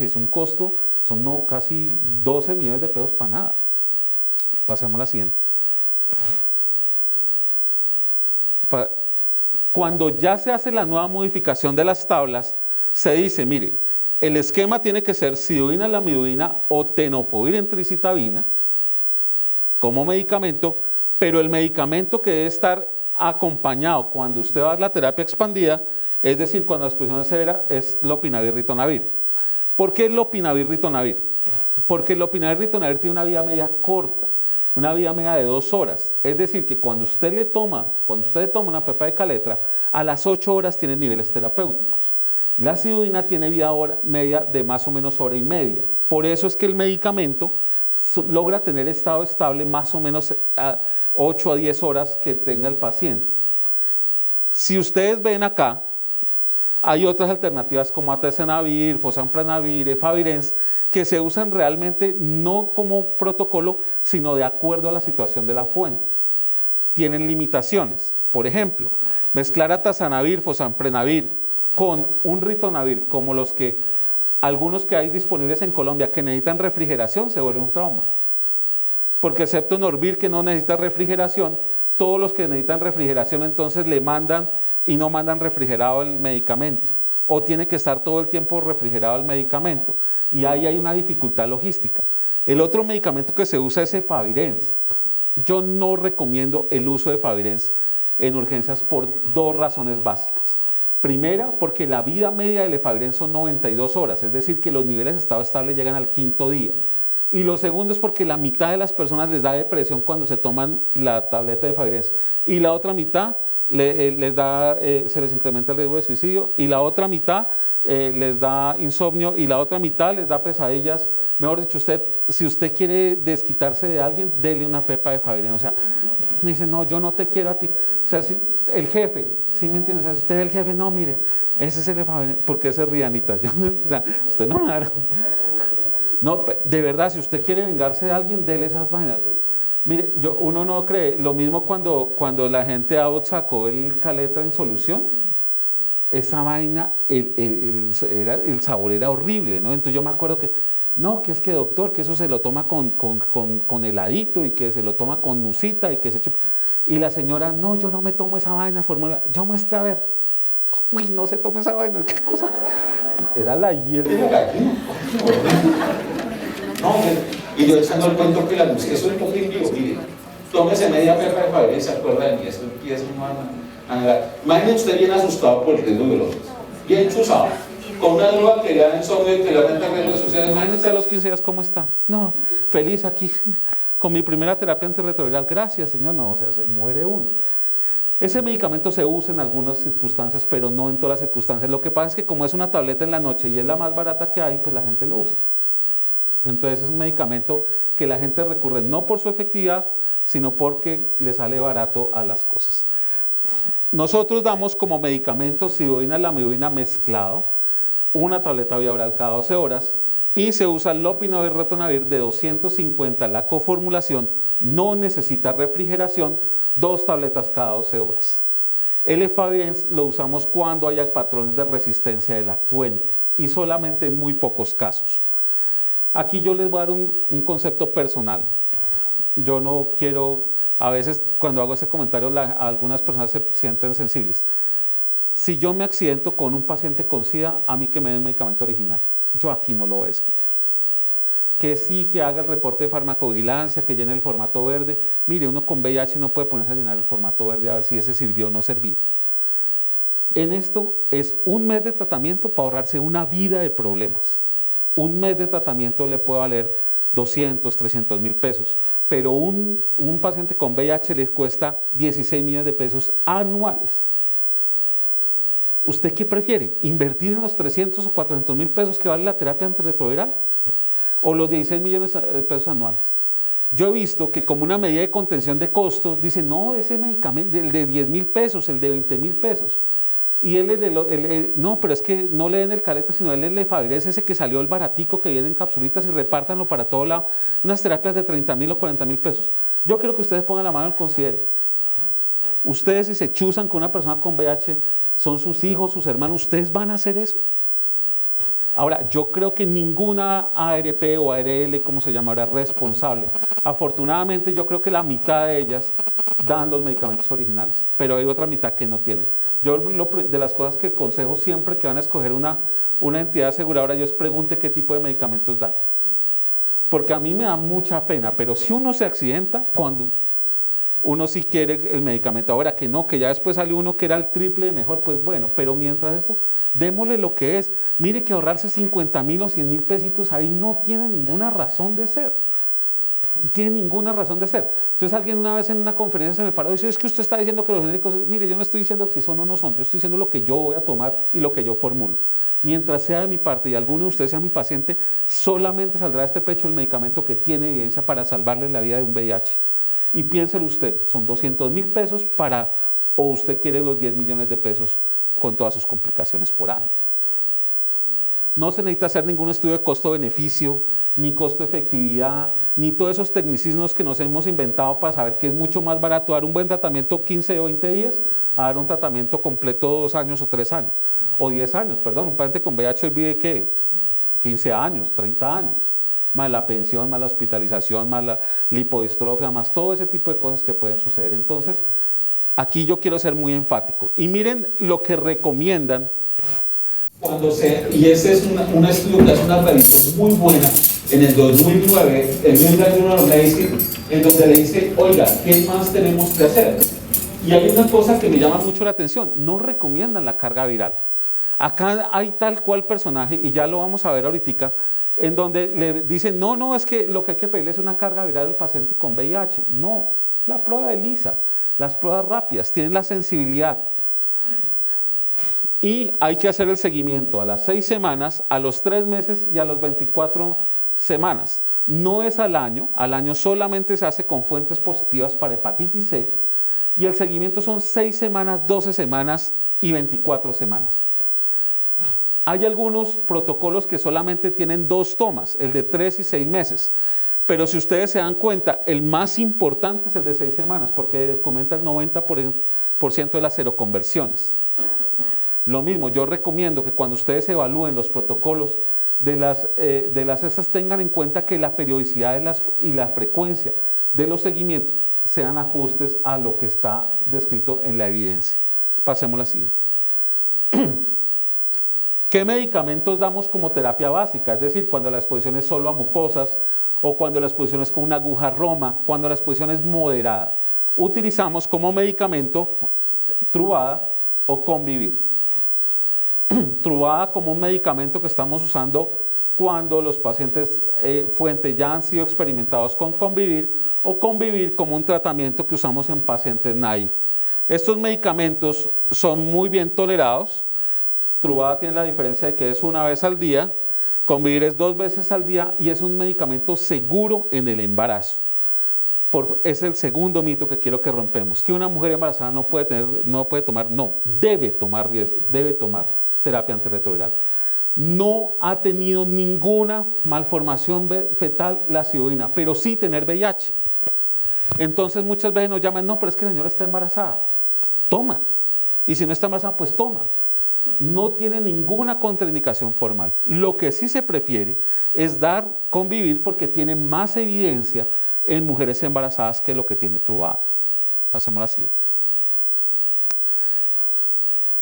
es un costo, son casi 12 millones de pesos para nada. Pasemos a la siguiente. Cuando ya se hace la nueva modificación de las tablas, se dice, mire, el esquema tiene que ser sidovina, lamivudina o tenofovir entricitabina como medicamento, pero el medicamento que debe estar acompañado cuando usted va a dar la terapia expandida, es decir, cuando la exposición es severa, es lopinavir-ritonavir. ¿Por qué lopinavir-ritonavir? Porque el lopinavir-ritonavir tiene una vida media corta, una vida media de 2 horas. Es decir, que cuando usted le toma una pepa de caletra, a las 8 horas tiene niveles terapéuticos. La sidovina tiene vida media de más o menos hora y media. Por eso es que el medicamento logra tener estado estable más o menos a 8 a 10 horas que tenga el paciente. Si ustedes ven acá, hay otras alternativas como atezanavir, fosamprenavir, efavirenz, que se usan realmente no como protocolo, sino de acuerdo a la situación de la fuente. Tienen limitaciones. Por ejemplo, mezclar atezanavir, fosamprenavir con un ritonavir, como algunos que hay disponibles en Colombia que necesitan refrigeración, se vuelve un trauma. Porque excepto Norvil, que no necesita refrigeración, todos los que necesitan refrigeración entonces le mandan y no mandan refrigerado el medicamento. O tiene que estar todo el tiempo refrigerado el medicamento. Y ahí hay una dificultad logística. El otro medicamento que se usa es efavirenz. Yo no recomiendo el uso de efavirenz en urgencias por 2 razones básicas. Primera, porque la vida media del efavirenz son 92 horas, es decir, que los niveles de estado estable llegan al 5.º día. Y lo segundo es porque la mitad de las personas les da depresión cuando se toman la tableta de efavirenz. Y la otra mitad se les incrementa el riesgo de suicidio, y la otra mitad les da insomnio, y la otra mitad les da pesadillas. Mejor dicho, si usted quiere desquitarse de alguien, dele una pepa de efavirenz. O sea, me dice, no, yo no te quiero a ti. O sea, el jefe, ¿sí me entiende? O sea, si usted es el jefe, no, mire, ese es el efavirenz. ¿Por qué se ríe, Anita? O sea, usted no me hará. No, de verdad, si usted quiere vengarse de alguien, dele esas vainas. Mire, uno no cree, lo mismo cuando la gente de Abbott sacó el caletra en solución, esa vaina, el sabor era horrible, ¿no? Entonces yo me acuerdo que, no, que es que doctor, que eso se lo toma con heladito y que se lo toma con nucita y que se chupa. Y la señora, no, yo no me tomo esa vaina, fórmula, yo muestre a ver. Uy, no se tome esa vaina, qué cosa. Era la hierba. No, y yo echando el cuento que la música, eso es un poco invivo, mire, tómese media pepa de efavirenz y se acuerda de mí, eso empieza a negar. Imagínese usted bien asustado por el riesgo biológico, bien chuzado, con una droga que le da insomnio y que le aumenta el riesgo de suicidio. Imagínese a los 15 días cómo está. No, feliz aquí, con mi primera terapia antirretroviral, gracias señor, no, o sea, se muere uno. Ese medicamento se usa en algunas circunstancias, pero no en todas las circunstancias. Lo que pasa es que como es una tableta en la noche y es la más barata que hay, pues la gente lo usa. Entonces es un medicamento que la gente recurre no por su efectividad, sino porque le sale barato a las cosas. Nosotros damos como medicamento sidodina, lamivudina mezclado, una tableta vía oral cada 12 horas, y se usa lopinavir, ritonavir de 250 la coformulación, no necesita refrigeración, 2 tabletas cada 12 horas. El Efavirenz lo usamos cuando haya patrones de resistencia de la fuente y solamente en muy pocos casos. Aquí yo les voy a dar un concepto personal. Yo no quiero, a veces cuando hago ese comentario algunas personas se sienten sensibles. Si yo me accidento con un paciente con SIDA, a mí que me den el medicamento original. Yo aquí no lo voy a discutir. Que sí, que haga el reporte de farmacovigilancia, que llene el formato verde. Mire, uno con VIH no puede ponerse a llenar el formato verde a ver si ese sirvió o no servía. En esto es un mes de tratamiento para ahorrarse una vida de problemas. Un mes de tratamiento le puede valer 200, 300 mil pesos, pero un paciente con VIH le cuesta 16 millones de pesos anuales. ¿Usted qué prefiere? ¿Invertir en los 300 o 400 mil pesos que vale la terapia antirretroviral? ¿O los 16 millones de pesos anuales? Yo he visto que como una medida de contención de costos, dicen, no, ese medicamento, el de 10 mil pesos, el de 20 mil pesos. Y no, pero es que no le den el caleta, sino él el Efavirenz, ese que salió el baratico que viene en capsulitas y repártanlo para todo lado. Unas terapias de 30 mil o 40 mil pesos. Yo quiero que ustedes pongan la mano y consideren. Ustedes si se chuzan con una persona con VIH, son sus hijos, sus hermanos, ¿ustedes van a hacer eso? Ahora, yo creo que ninguna ARP o ARL, como se llamará, responsable. Afortunadamente, yo creo que la mitad de ellas dan los medicamentos originales, pero hay otra mitad que no tienen. Yo de las cosas que aconsejo siempre que van a escoger una entidad aseguradora, yo les pregunte qué tipo de medicamentos dan. Porque a mí me da mucha pena, pero si uno se accidenta, cuando uno sí quiere el medicamento, ahora que no, que ya después sale uno que era el triple de mejor, pues bueno, pero mientras esto, démosle lo que es. Mire que ahorrarse 50 mil o 100 mil pesitos ahí no tiene ninguna razón de ser. No tiene ninguna razón de ser. Entonces alguien una vez en una conferencia se me paró y dice, es que usted está diciendo que los genéricos, mire, yo no estoy diciendo si son o no son, yo estoy diciendo lo que yo voy a tomar y lo que yo formulo. Mientras sea de mi parte y alguno de ustedes sea mi paciente, solamente saldrá de este pecho el medicamento que tiene evidencia para salvarle la vida de un VIH. Y piénselo usted, son 200 mil pesos o usted quiere los 10 millones de pesos con todas sus complicaciones por año. No se necesita hacer ningún estudio de costo-beneficio, ni costo-efectividad, ni todos esos tecnicismos que nos hemos inventado para saber que es mucho más barato dar un buen tratamiento 15 o 20 días a dar un tratamiento completo 2 años o 3 años, o 10 años, perdón. Un paciente con VIH hoy vive, ¿qué? 15 años, 30 años, más la pensión, más la hospitalización, más la lipodistrofia, más todo ese tipo de cosas que pueden suceder. Entonces, aquí yo quiero ser muy enfático. Y miren lo que recomiendan. Y ese es un estudio que hace una revisión muy buena en el 2009, el New England Journal of Medicine, en donde le dice, oiga, ¿qué más tenemos que hacer? Y hay una cosa que me llama mucho la atención, no recomiendan la carga viral. Acá hay tal cual personaje, y ya lo vamos a ver ahorita, en donde le dicen, no, es que lo que hay que pedirle es una carga viral al paciente con VIH. No, la prueba de ELISA, las pruebas rápidas, tienen la sensibilidad. Y hay que hacer el seguimiento a las 6 semanas, a los 3 meses y a los 24 semanas. No es al año solamente se hace con fuentes positivas para hepatitis C, y el seguimiento son 6 semanas, 12 semanas y 24 semanas. Hay algunos protocolos que solamente tienen 2 tomas, el de 3 y 6 meses. Pero si ustedes se dan cuenta, el más importante es el de 6 semanas, porque documenta el 90% de las seroconversiones. Lo mismo, yo recomiendo que cuando ustedes evalúen los protocolos de las esas tengan en cuenta que la periodicidad y la frecuencia de los seguimientos sean ajustes a lo que está descrito en la evidencia. Pasemos a la siguiente. ¿Qué medicamentos damos como terapia básica? Es decir, cuando la exposición es solo a mucosas, o cuando la exposición es con una aguja roma, cuando la exposición es moderada. Utilizamos como medicamento Truvada o Convivir. Truvada como un medicamento que estamos usando cuando los pacientes fuente ya han sido experimentados con Convivir, o Convivir como un tratamiento que usamos en pacientes naïf. Estos medicamentos son muy bien tolerados. Truvada tiene la diferencia de que es una vez al día, Convivir es 2 veces al día y es un medicamento seguro en el embarazo. Es el segundo mito que quiero que rompemos, que una mujer embarazada no puede tomar, debe tomar terapia antirretroviral. No ha tenido ninguna malformación fetal la ciudadina, pero sí tener VIH. Entonces muchas veces nos llaman, no, pero es que la señora está embarazada. Pues, toma. Y si no está embarazada, pues toma. No tiene ninguna contraindicación formal. Lo que sí se prefiere es dar Convivir porque tiene más evidencia en mujeres embarazadas que lo que tiene Truvada. Pasemos a la siguiente.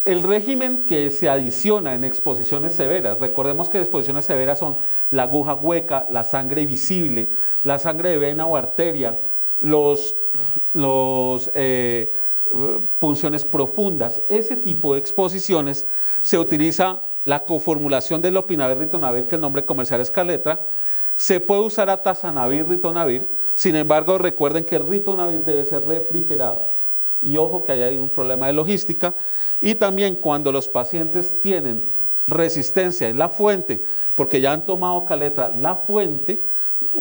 El régimen que se adiciona en exposiciones severas, recordemos que exposiciones severas son la aguja hueca, la sangre visible, la sangre de vena o arteria, punciones profundas. Ese tipo de exposiciones se utiliza la coformulación del lopinavir-ritonavir, que el nombre comercial es Caletra. Se puede usar atazanavir-ritonavir, sin embargo recuerden que el ritonavir debe ser refrigerado. Y ojo que ahí hay un problema de logística. Y también cuando los pacientes tienen resistencia en la fuente, porque ya han tomado Caletra, la fuente,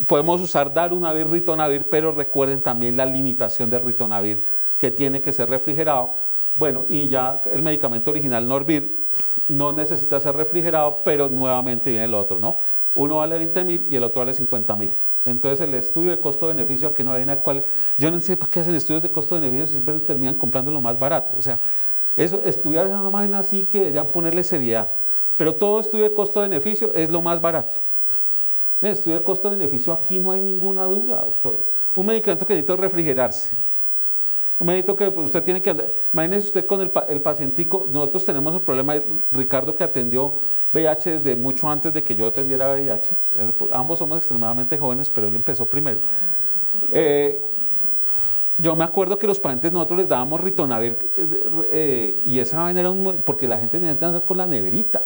podemos usar darunavir, ritonavir, pero recuerden también la limitación del ritonavir, que tiene que ser refrigerado. Bueno, y ya el medicamento original Norvir no necesita ser refrigerado, pero nuevamente viene el otro, ¿no? Uno vale 20.000 y el otro vale 50.000. Entonces el estudio de costo-beneficio, aquí no hay una cual, yo no sé para qué hacen estudios de costo-beneficio, siempre terminan comprando lo más barato. O sea, eso, estudiar esa máquina así que deberían ponerle seriedad. Pero todo estudio de costo-beneficio es lo más barato. En el estudio de costo-beneficio aquí no hay ninguna duda, doctores. Un medicamento que necesita refrigerarse. Un medicamento que usted tiene que andar. Imagínese usted con el pacientico. Nosotros tenemos el problema de Ricardo, que atendió VIH desde mucho antes de que yo atendiera VIH. Ambos somos extremadamente jóvenes, pero él empezó primero. Yo me acuerdo que los pacientes nosotros les dábamos ritonavir y esa vaina era porque la gente tenía que andar con la neverita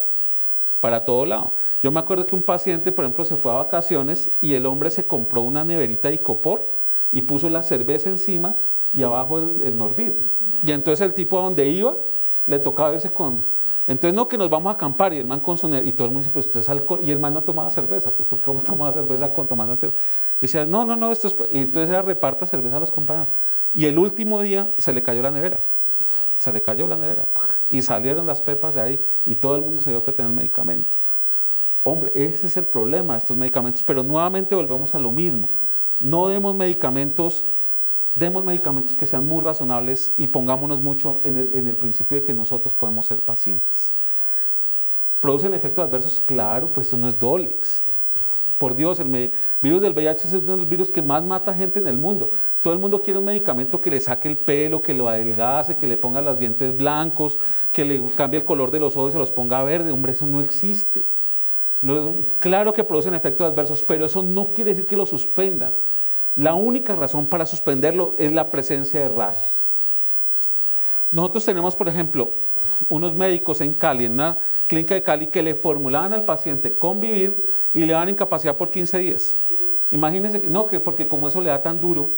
para todo lado. Yo me acuerdo que un paciente, por ejemplo, se fue a vacaciones y el hombre se compró una neverita de Icopor y puso la cerveza encima y abajo el Norvir. Y entonces el tipo a donde iba le tocaba verse con... Entonces no, que nos vamos a acampar y el man con su neverita, y todo el mundo dice, pues usted es alcohol, y el man no tomaba cerveza, pues porque ¿cómo tomaba cerveza tomando? Y decía, no, esto es... Y entonces era reparta cerveza a los compañeros. Y el último día se le cayó la nevera. Y salieron las pepas de ahí y todo el mundo se dio que tenía el medicamento. Hombre, ese es el problema de estos medicamentos, pero nuevamente volvemos a lo mismo. No demos medicamentos que sean muy razonables y pongámonos mucho en el principio de que nosotros podemos ser pacientes. ¿Producen efectos adversos? Claro, pues eso no es Dolex. Por Dios, el virus del VIH es uno de los virus que más mata gente en el mundo. Todo el mundo quiere un medicamento que le saque el pelo, que lo adelgace, que le ponga los dientes blancos, que le cambie el color de los ojos y se los ponga verde. Hombre, eso no existe. Claro que producen efectos adversos, pero eso no quiere decir que lo suspendan. La única razón para suspenderlo es la presencia de rash. Nosotros tenemos, por ejemplo, unos médicos en Cali, en una clínica de Cali, que le formulaban al paciente Convivir y le daban incapacidad por 15 días. Imagínense, porque como eso le da tan duro,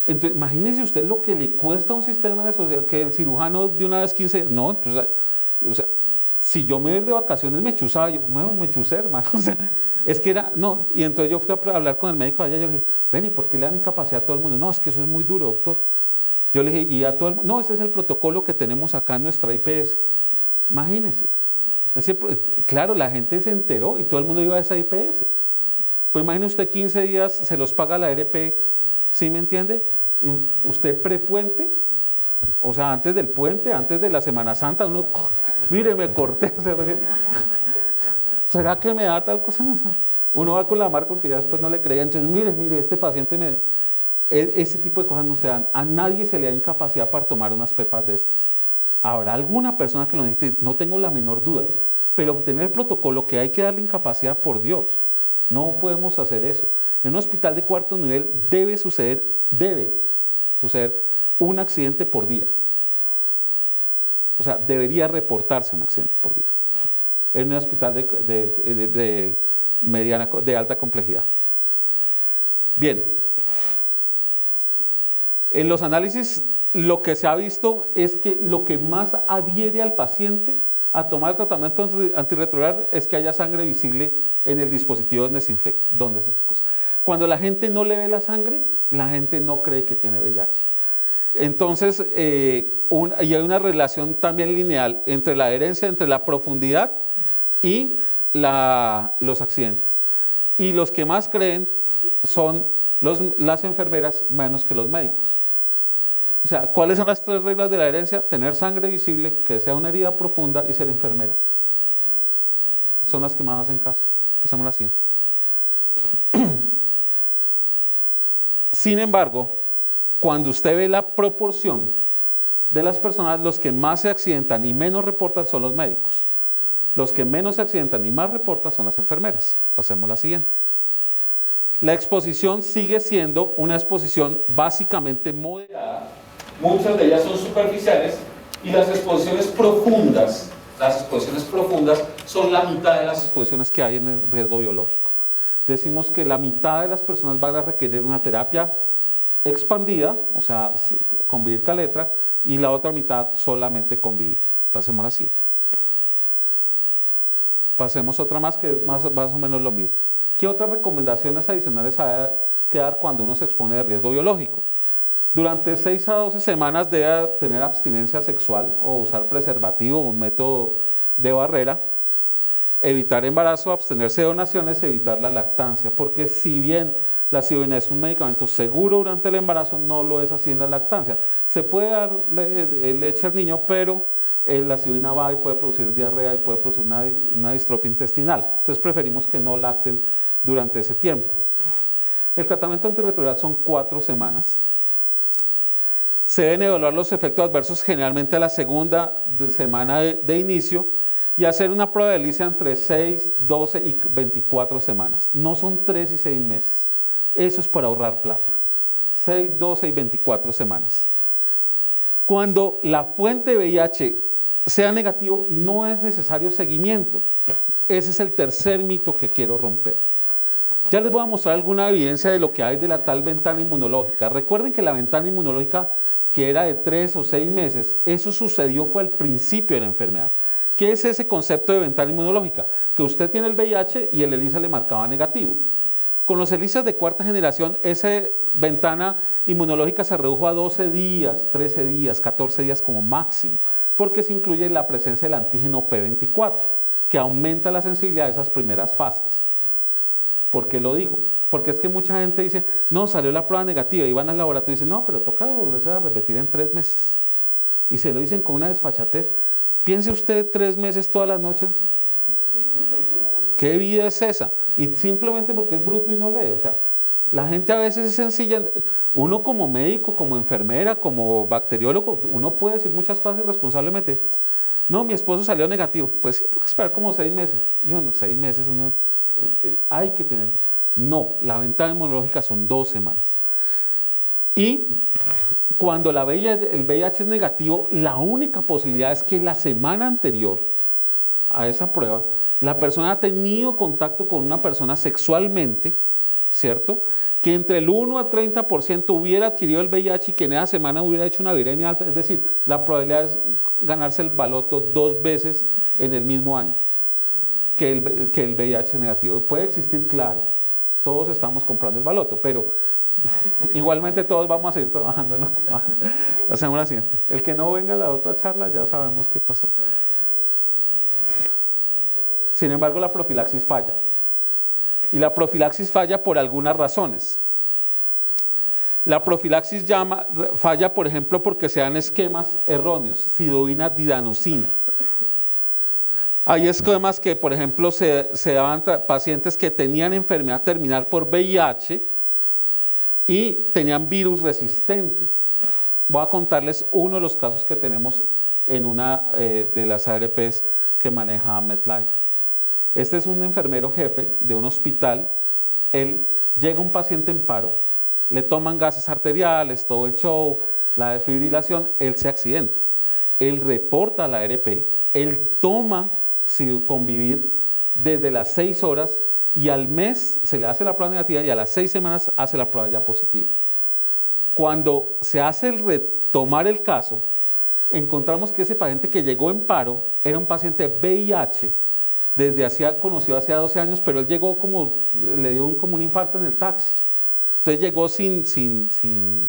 entonces imagínense usted lo que le cuesta a un sistema de eso, que el cirujano de una vez 15 días, no, entonces, o sea, si yo me voy de vacaciones me chuzaba, me chusé, hermano, o sea, es que era, no, y entonces yo fui a hablar con el médico allá, yo le dije, ven, ¿y por qué le dan incapacidad a todo el mundo? No, es que eso es muy duro, doctor. Yo le dije, y a todo el mundo, no, ese es el protocolo que tenemos acá en nuestra IPS. Imagínense. Claro, la gente se enteró y todo el mundo iba a esa IPS. Pues imagine usted 15 días, se los paga la ARP, ¿sí me entiende? Y usted prepuente, o sea, antes del puente, antes de la Semana Santa, uno, mire, me corté, ¿será que me da tal cosa? Uno va con la marca porque ya después no le creía, entonces mire, este paciente ese tipo de cosas no se dan, a nadie se le da incapacidad para tomar unas pepas de estas. Habrá alguna persona que lo necesite, no tengo la menor duda, pero obtener el protocolo que hay que darle incapacidad, por Dios, no podemos hacer eso. En un hospital de 4º nivel debe suceder un accidente por día. O sea, debería reportarse un accidente por día. En un hospital de alta complejidad. Bien, en los análisis lo que se ha visto es que lo que más adhiere al paciente a tomar el tratamiento antirretroviral es que haya sangre visible en el dispositivo donde se infecta, donde se cosa. Cuando la gente no le ve la sangre, la gente no cree que tiene VIH. Entonces, y hay una relación también lineal entre la adherencia, entre la profundidad y los accidentes. Y los que más creen son las enfermeras menos que los médicos. O sea, ¿cuáles son las 3 reglas de la adherencia? Tener sangre visible, que sea una herida profunda y ser enfermera. Son las que más hacen caso. Pasemos a la siguiente. Sin embargo, cuando usted ve la proporción de las personas, los que más se accidentan y menos reportan son los médicos. Los que menos se accidentan y más reportan son las enfermeras. Pasemos a la siguiente. La exposición sigue siendo una exposición básicamente moderada. Muchas de ellas son superficiales y las exposiciones profundas son la mitad de las exposiciones que hay en el riesgo biológico. Decimos que la mitad de las personas van a requerir una terapia expandida, o sea, convivir caletra, y la otra mitad solamente convivir. Pasemos a la siguiente. Pasemos otra más que es más o menos lo mismo. ¿Qué otras recomendaciones adicionales hay que dar cuando uno se expone de riesgo biológico? Durante 6 a 12 semanas debe tener abstinencia sexual o usar preservativo, un método de barrera, evitar embarazo, abstenerse de donaciones, evitar la lactancia, porque si bien la ciudadina es un medicamento seguro durante el embarazo, no lo es así en la lactancia. Se puede dar leche al niño, pero la ciudadina va y puede producir diarrea y puede producir una distrofia intestinal. Entonces preferimos que no lacten durante ese tiempo. El tratamiento antirretroviral son 4 semanas. Se deben evaluar los efectos adversos generalmente a la segunda semana de inicio y hacer una prueba de ELISA entre 6, 12 y 24 semanas. No son 3 y 6 meses. Eso es para ahorrar plata. 6, 12 y 24 semanas. Cuando la fuente de VIH sea negativo, no es necesario seguimiento. Ese es el tercer mito que quiero romper. Ya les voy a mostrar alguna evidencia de lo que hay de la tal ventana inmunológica. Recuerden que la ventana inmunológica, que era de 3 o 6 meses, eso sucedió fue al principio de la enfermedad. ¿Qué es ese concepto de ventana inmunológica? Que usted tiene el VIH y el ELISA le marcaba negativo. Con los ELISAs de 4ª generación, esa ventana inmunológica se redujo a 12 días, 13 días, 14 días como máximo, porque se incluye la presencia del antígeno P24, que aumenta la sensibilidad de esas primeras fases. ¿Por qué lo digo? Porque es que mucha gente dice, no, salió la prueba negativa, y van al laboratorio y dicen, no, pero toca volverse a repetir en 3 meses. Y se lo dicen con una desfachatez. Piense usted 3 meses todas las noches, ¿qué vida es esa? Y simplemente porque es bruto y no lee. O sea, la gente a veces es sencilla. Uno como médico, como enfermera, como bacteriólogo, uno puede decir muchas cosas irresponsablemente. No, mi esposo salió negativo. Pues sí, tengo que esperar como 6 meses. Yo no, 6 meses uno hay que tener. No, la ventana inmunológica son 2 semanas. Y cuando el VIH es negativo, la única posibilidad es que la semana anterior a esa prueba, la persona ha tenido contacto con una persona sexualmente, ¿cierto? Que entre el 1 a 30% hubiera adquirido el VIH y que en esa semana hubiera hecho una viremia alta. Es decir, la probabilidad es ganarse el baloto 2 veces en el mismo año que el VIH es negativo. Puede existir, claro, todos estamos comprando el baloto, pero igualmente todos vamos a seguir trabajando. ¿No? Hacemos la siguiente. El que no venga a la otra charla ya sabemos qué pasó. Sin embargo, la profilaxis falla. Y la profilaxis falla por algunas razones. La profilaxis falla, por ejemplo, porque se dan esquemas erróneos, sidovina, didanosina. Hay esquemas que, por ejemplo, se daban pacientes que tenían enfermedad terminal por VIH y tenían virus resistente. Voy a contarles uno de los casos que tenemos en una de las ARPs que maneja MedLife. Este es un enfermero jefe de un hospital. Llega un paciente en paro, le toman gases arteriales, todo el show, la desfibrilación, él se accidenta. Él reporta a la ARP, él toma convivir desde las 6 horas y al mes se le hace la prueba negativa y a las 6 semanas hace la prueba ya positiva. Cuando se hace el tomar el caso, encontramos que ese paciente que llegó en paro era un paciente VIH, conocido hace 12 años, pero él llegó le dio como un infarto en el taxi. Entonces llegó sin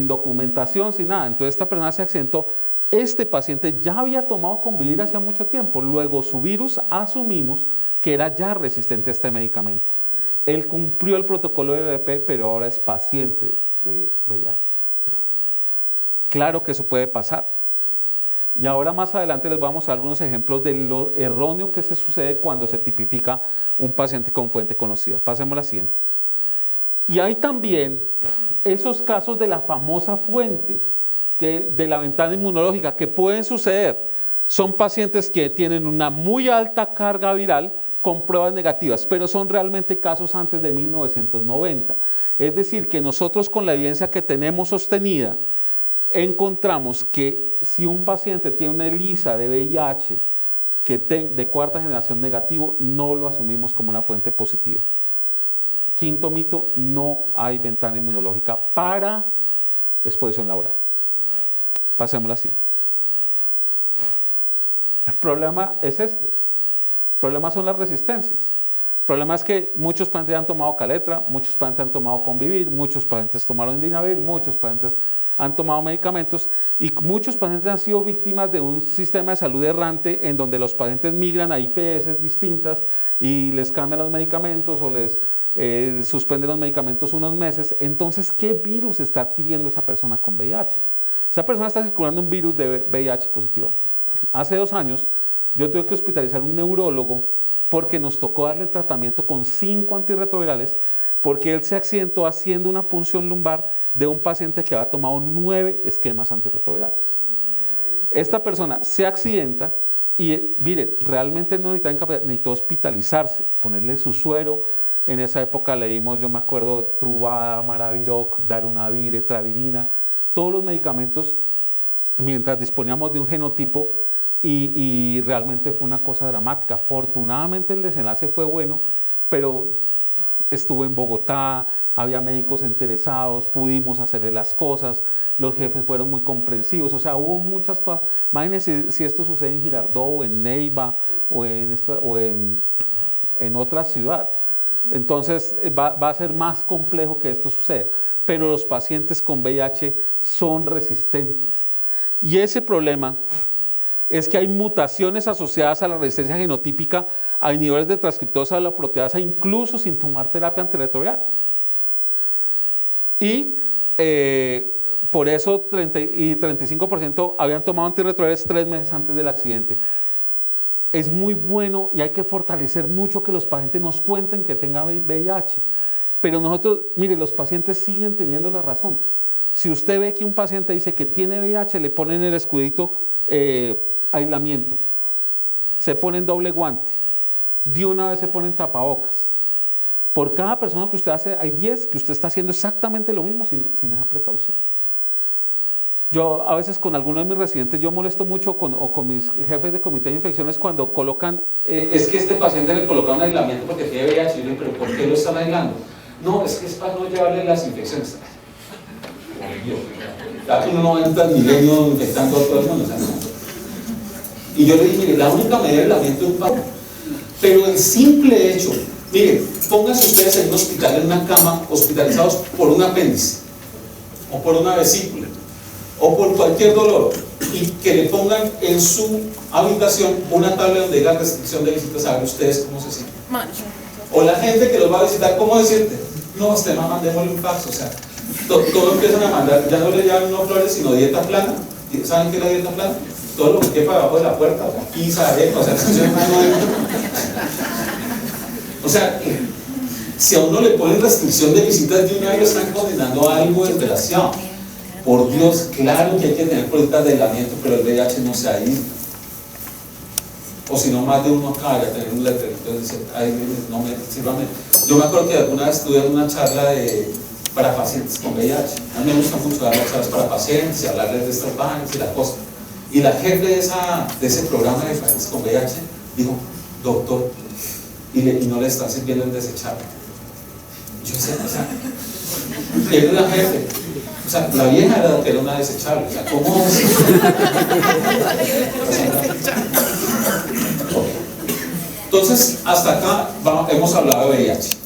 documentación, sin nada. Entonces esta persona se accidentó. Este paciente ya había tomado Convivir hacía mucho tiempo. Luego su virus asumimos que era ya resistente a este medicamento. Él cumplió el protocolo de BP, pero ahora es paciente de VIH. Claro que eso puede pasar. Y ahora más adelante les vamos a dar algunos ejemplos de lo erróneo que se sucede cuando se tipifica un paciente con fuente conocida. Pasemos a la siguiente. Y hay también esos casos de la famosa fuente, de la ventana inmunológica, que pueden suceder. Son pacientes que tienen una muy alta carga viral con pruebas negativas, pero son realmente casos antes de 1990. Es decir, que nosotros con la evidencia que tenemos sostenida, encontramos que si un paciente tiene una ELISA de VIH de cuarta generación negativo, no lo asumimos como una fuente positiva. Quinto mito, no hay ventana inmunológica para exposición laboral. Pasemos a la siguiente. El problema es este. El problema son las resistencias. El problema es que muchos pacientes han tomado Caletra, muchos pacientes han tomado Convivir, muchos pacientes tomaron Indinavir, muchos pacientes han tomado medicamentos y muchos pacientes han sido víctimas de un sistema de salud errante en donde los pacientes migran a IPS distintas y les cambian los medicamentos o les suspenden los medicamentos unos meses. Entonces, ¿qué virus está adquiriendo esa persona con VIH? Esa persona está circulando un virus de VIH positivo. Hace 2 años yo tuve que hospitalizar a un neurólogo porque nos tocó darle tratamiento con 5 antirretrovirales porque él se accidentó haciendo una punción lumbar de un paciente que había tomado 9 esquemas antirretrovirales. Esta persona se accidenta y, mire, realmente no necesitó hospitalizarse, ponerle su suero. En esa época le dimos, yo me acuerdo, Truvada, Maraviroc, Darunavir, Etravirina, todos los medicamentos mientras disponíamos de un genotipo y realmente fue una cosa dramática. Afortunadamente el desenlace fue bueno, pero estuvo en Bogotá, había médicos interesados, pudimos hacerle las cosas, los jefes fueron muy comprensivos, o sea, hubo muchas cosas. Imagínense si esto sucede en Girardot, en Neiva o en otra ciudad. Entonces va a ser más complejo que esto suceda, pero los pacientes con VIH son resistentes. Y ese problema es que hay mutaciones asociadas a la resistencia genotípica a niveles de transcriptosa de la proteasa, incluso sin tomar terapia antirretroviral. Y por eso 35% habían tomado antirretrovirales 3 meses antes del accidente. Es muy bueno y hay que fortalecer mucho que los pacientes nos cuenten que tengan VIH. Pero nosotros, mire, los pacientes siguen teniendo la razón. Si usted ve que un paciente dice que tiene VIH, le ponen el escudito aislamiento, se ponen doble guante, de una vez se ponen tapabocas. Por cada persona que usted hace, hay 10 que usted está haciendo exactamente lo mismo sin esa precaución. Yo a veces con algunos de mis residentes, yo molesto mucho con mis jefes de comité de infecciones cuando colocan, es que este paciente le colocan un aislamiento porque tiene VIH, y yo digo, pero ¿por qué lo están aislando? No, es que es para no llevarle las infecciones. Ya que uno no entra al milenio infectando a todo el mundo, o sea, no. Y yo le dije, mire, la única medida de aislamiento es un paro. Pero el simple hecho, mire, pónganse ustedes en un hospital, en una cama, hospitalizados por un apéndice, o por una vesícula, o por cualquier dolor, y que le pongan en su habitación una tabla donde diga restricción de visitas, ¿saben ustedes cómo se sienten? O la gente que los va a visitar, ¿cómo decirte? No, mandémosle un fax, o sea, todo empiezan a mandar, ya no le llaman no flores, sino dieta plana. ¿Saben qué es la dieta plana? Todo lo que quepa debajo de la puerta, o sea, pizza, arepa, o sea, o sea, si a uno le ponen restricción de visitas de una vez, lo están condenando a algo desgraciado. Por Dios, claro que hay que tener políticas de aislamiento, pero el VIH no se ha ido. O si no, más de uno acaba de tener un letrerito y dice, ay, no me sírvame. Yo me acuerdo que alguna vez estuve en una charla para pacientes con VIH. A mí me gusta mucho dar las charlas para pacientes y hablarles de estas vainas y la cosa. Y la jefe de ese programa de pacientes con VIH dijo, doctor, y no le están sirviendo el desechable. Yo decía, o sea, él es la jefe. O sea, la vieja era que era una desechable. O sea, ¿cómo es? Ok. Entonces, hasta acá hemos hablado de VIH.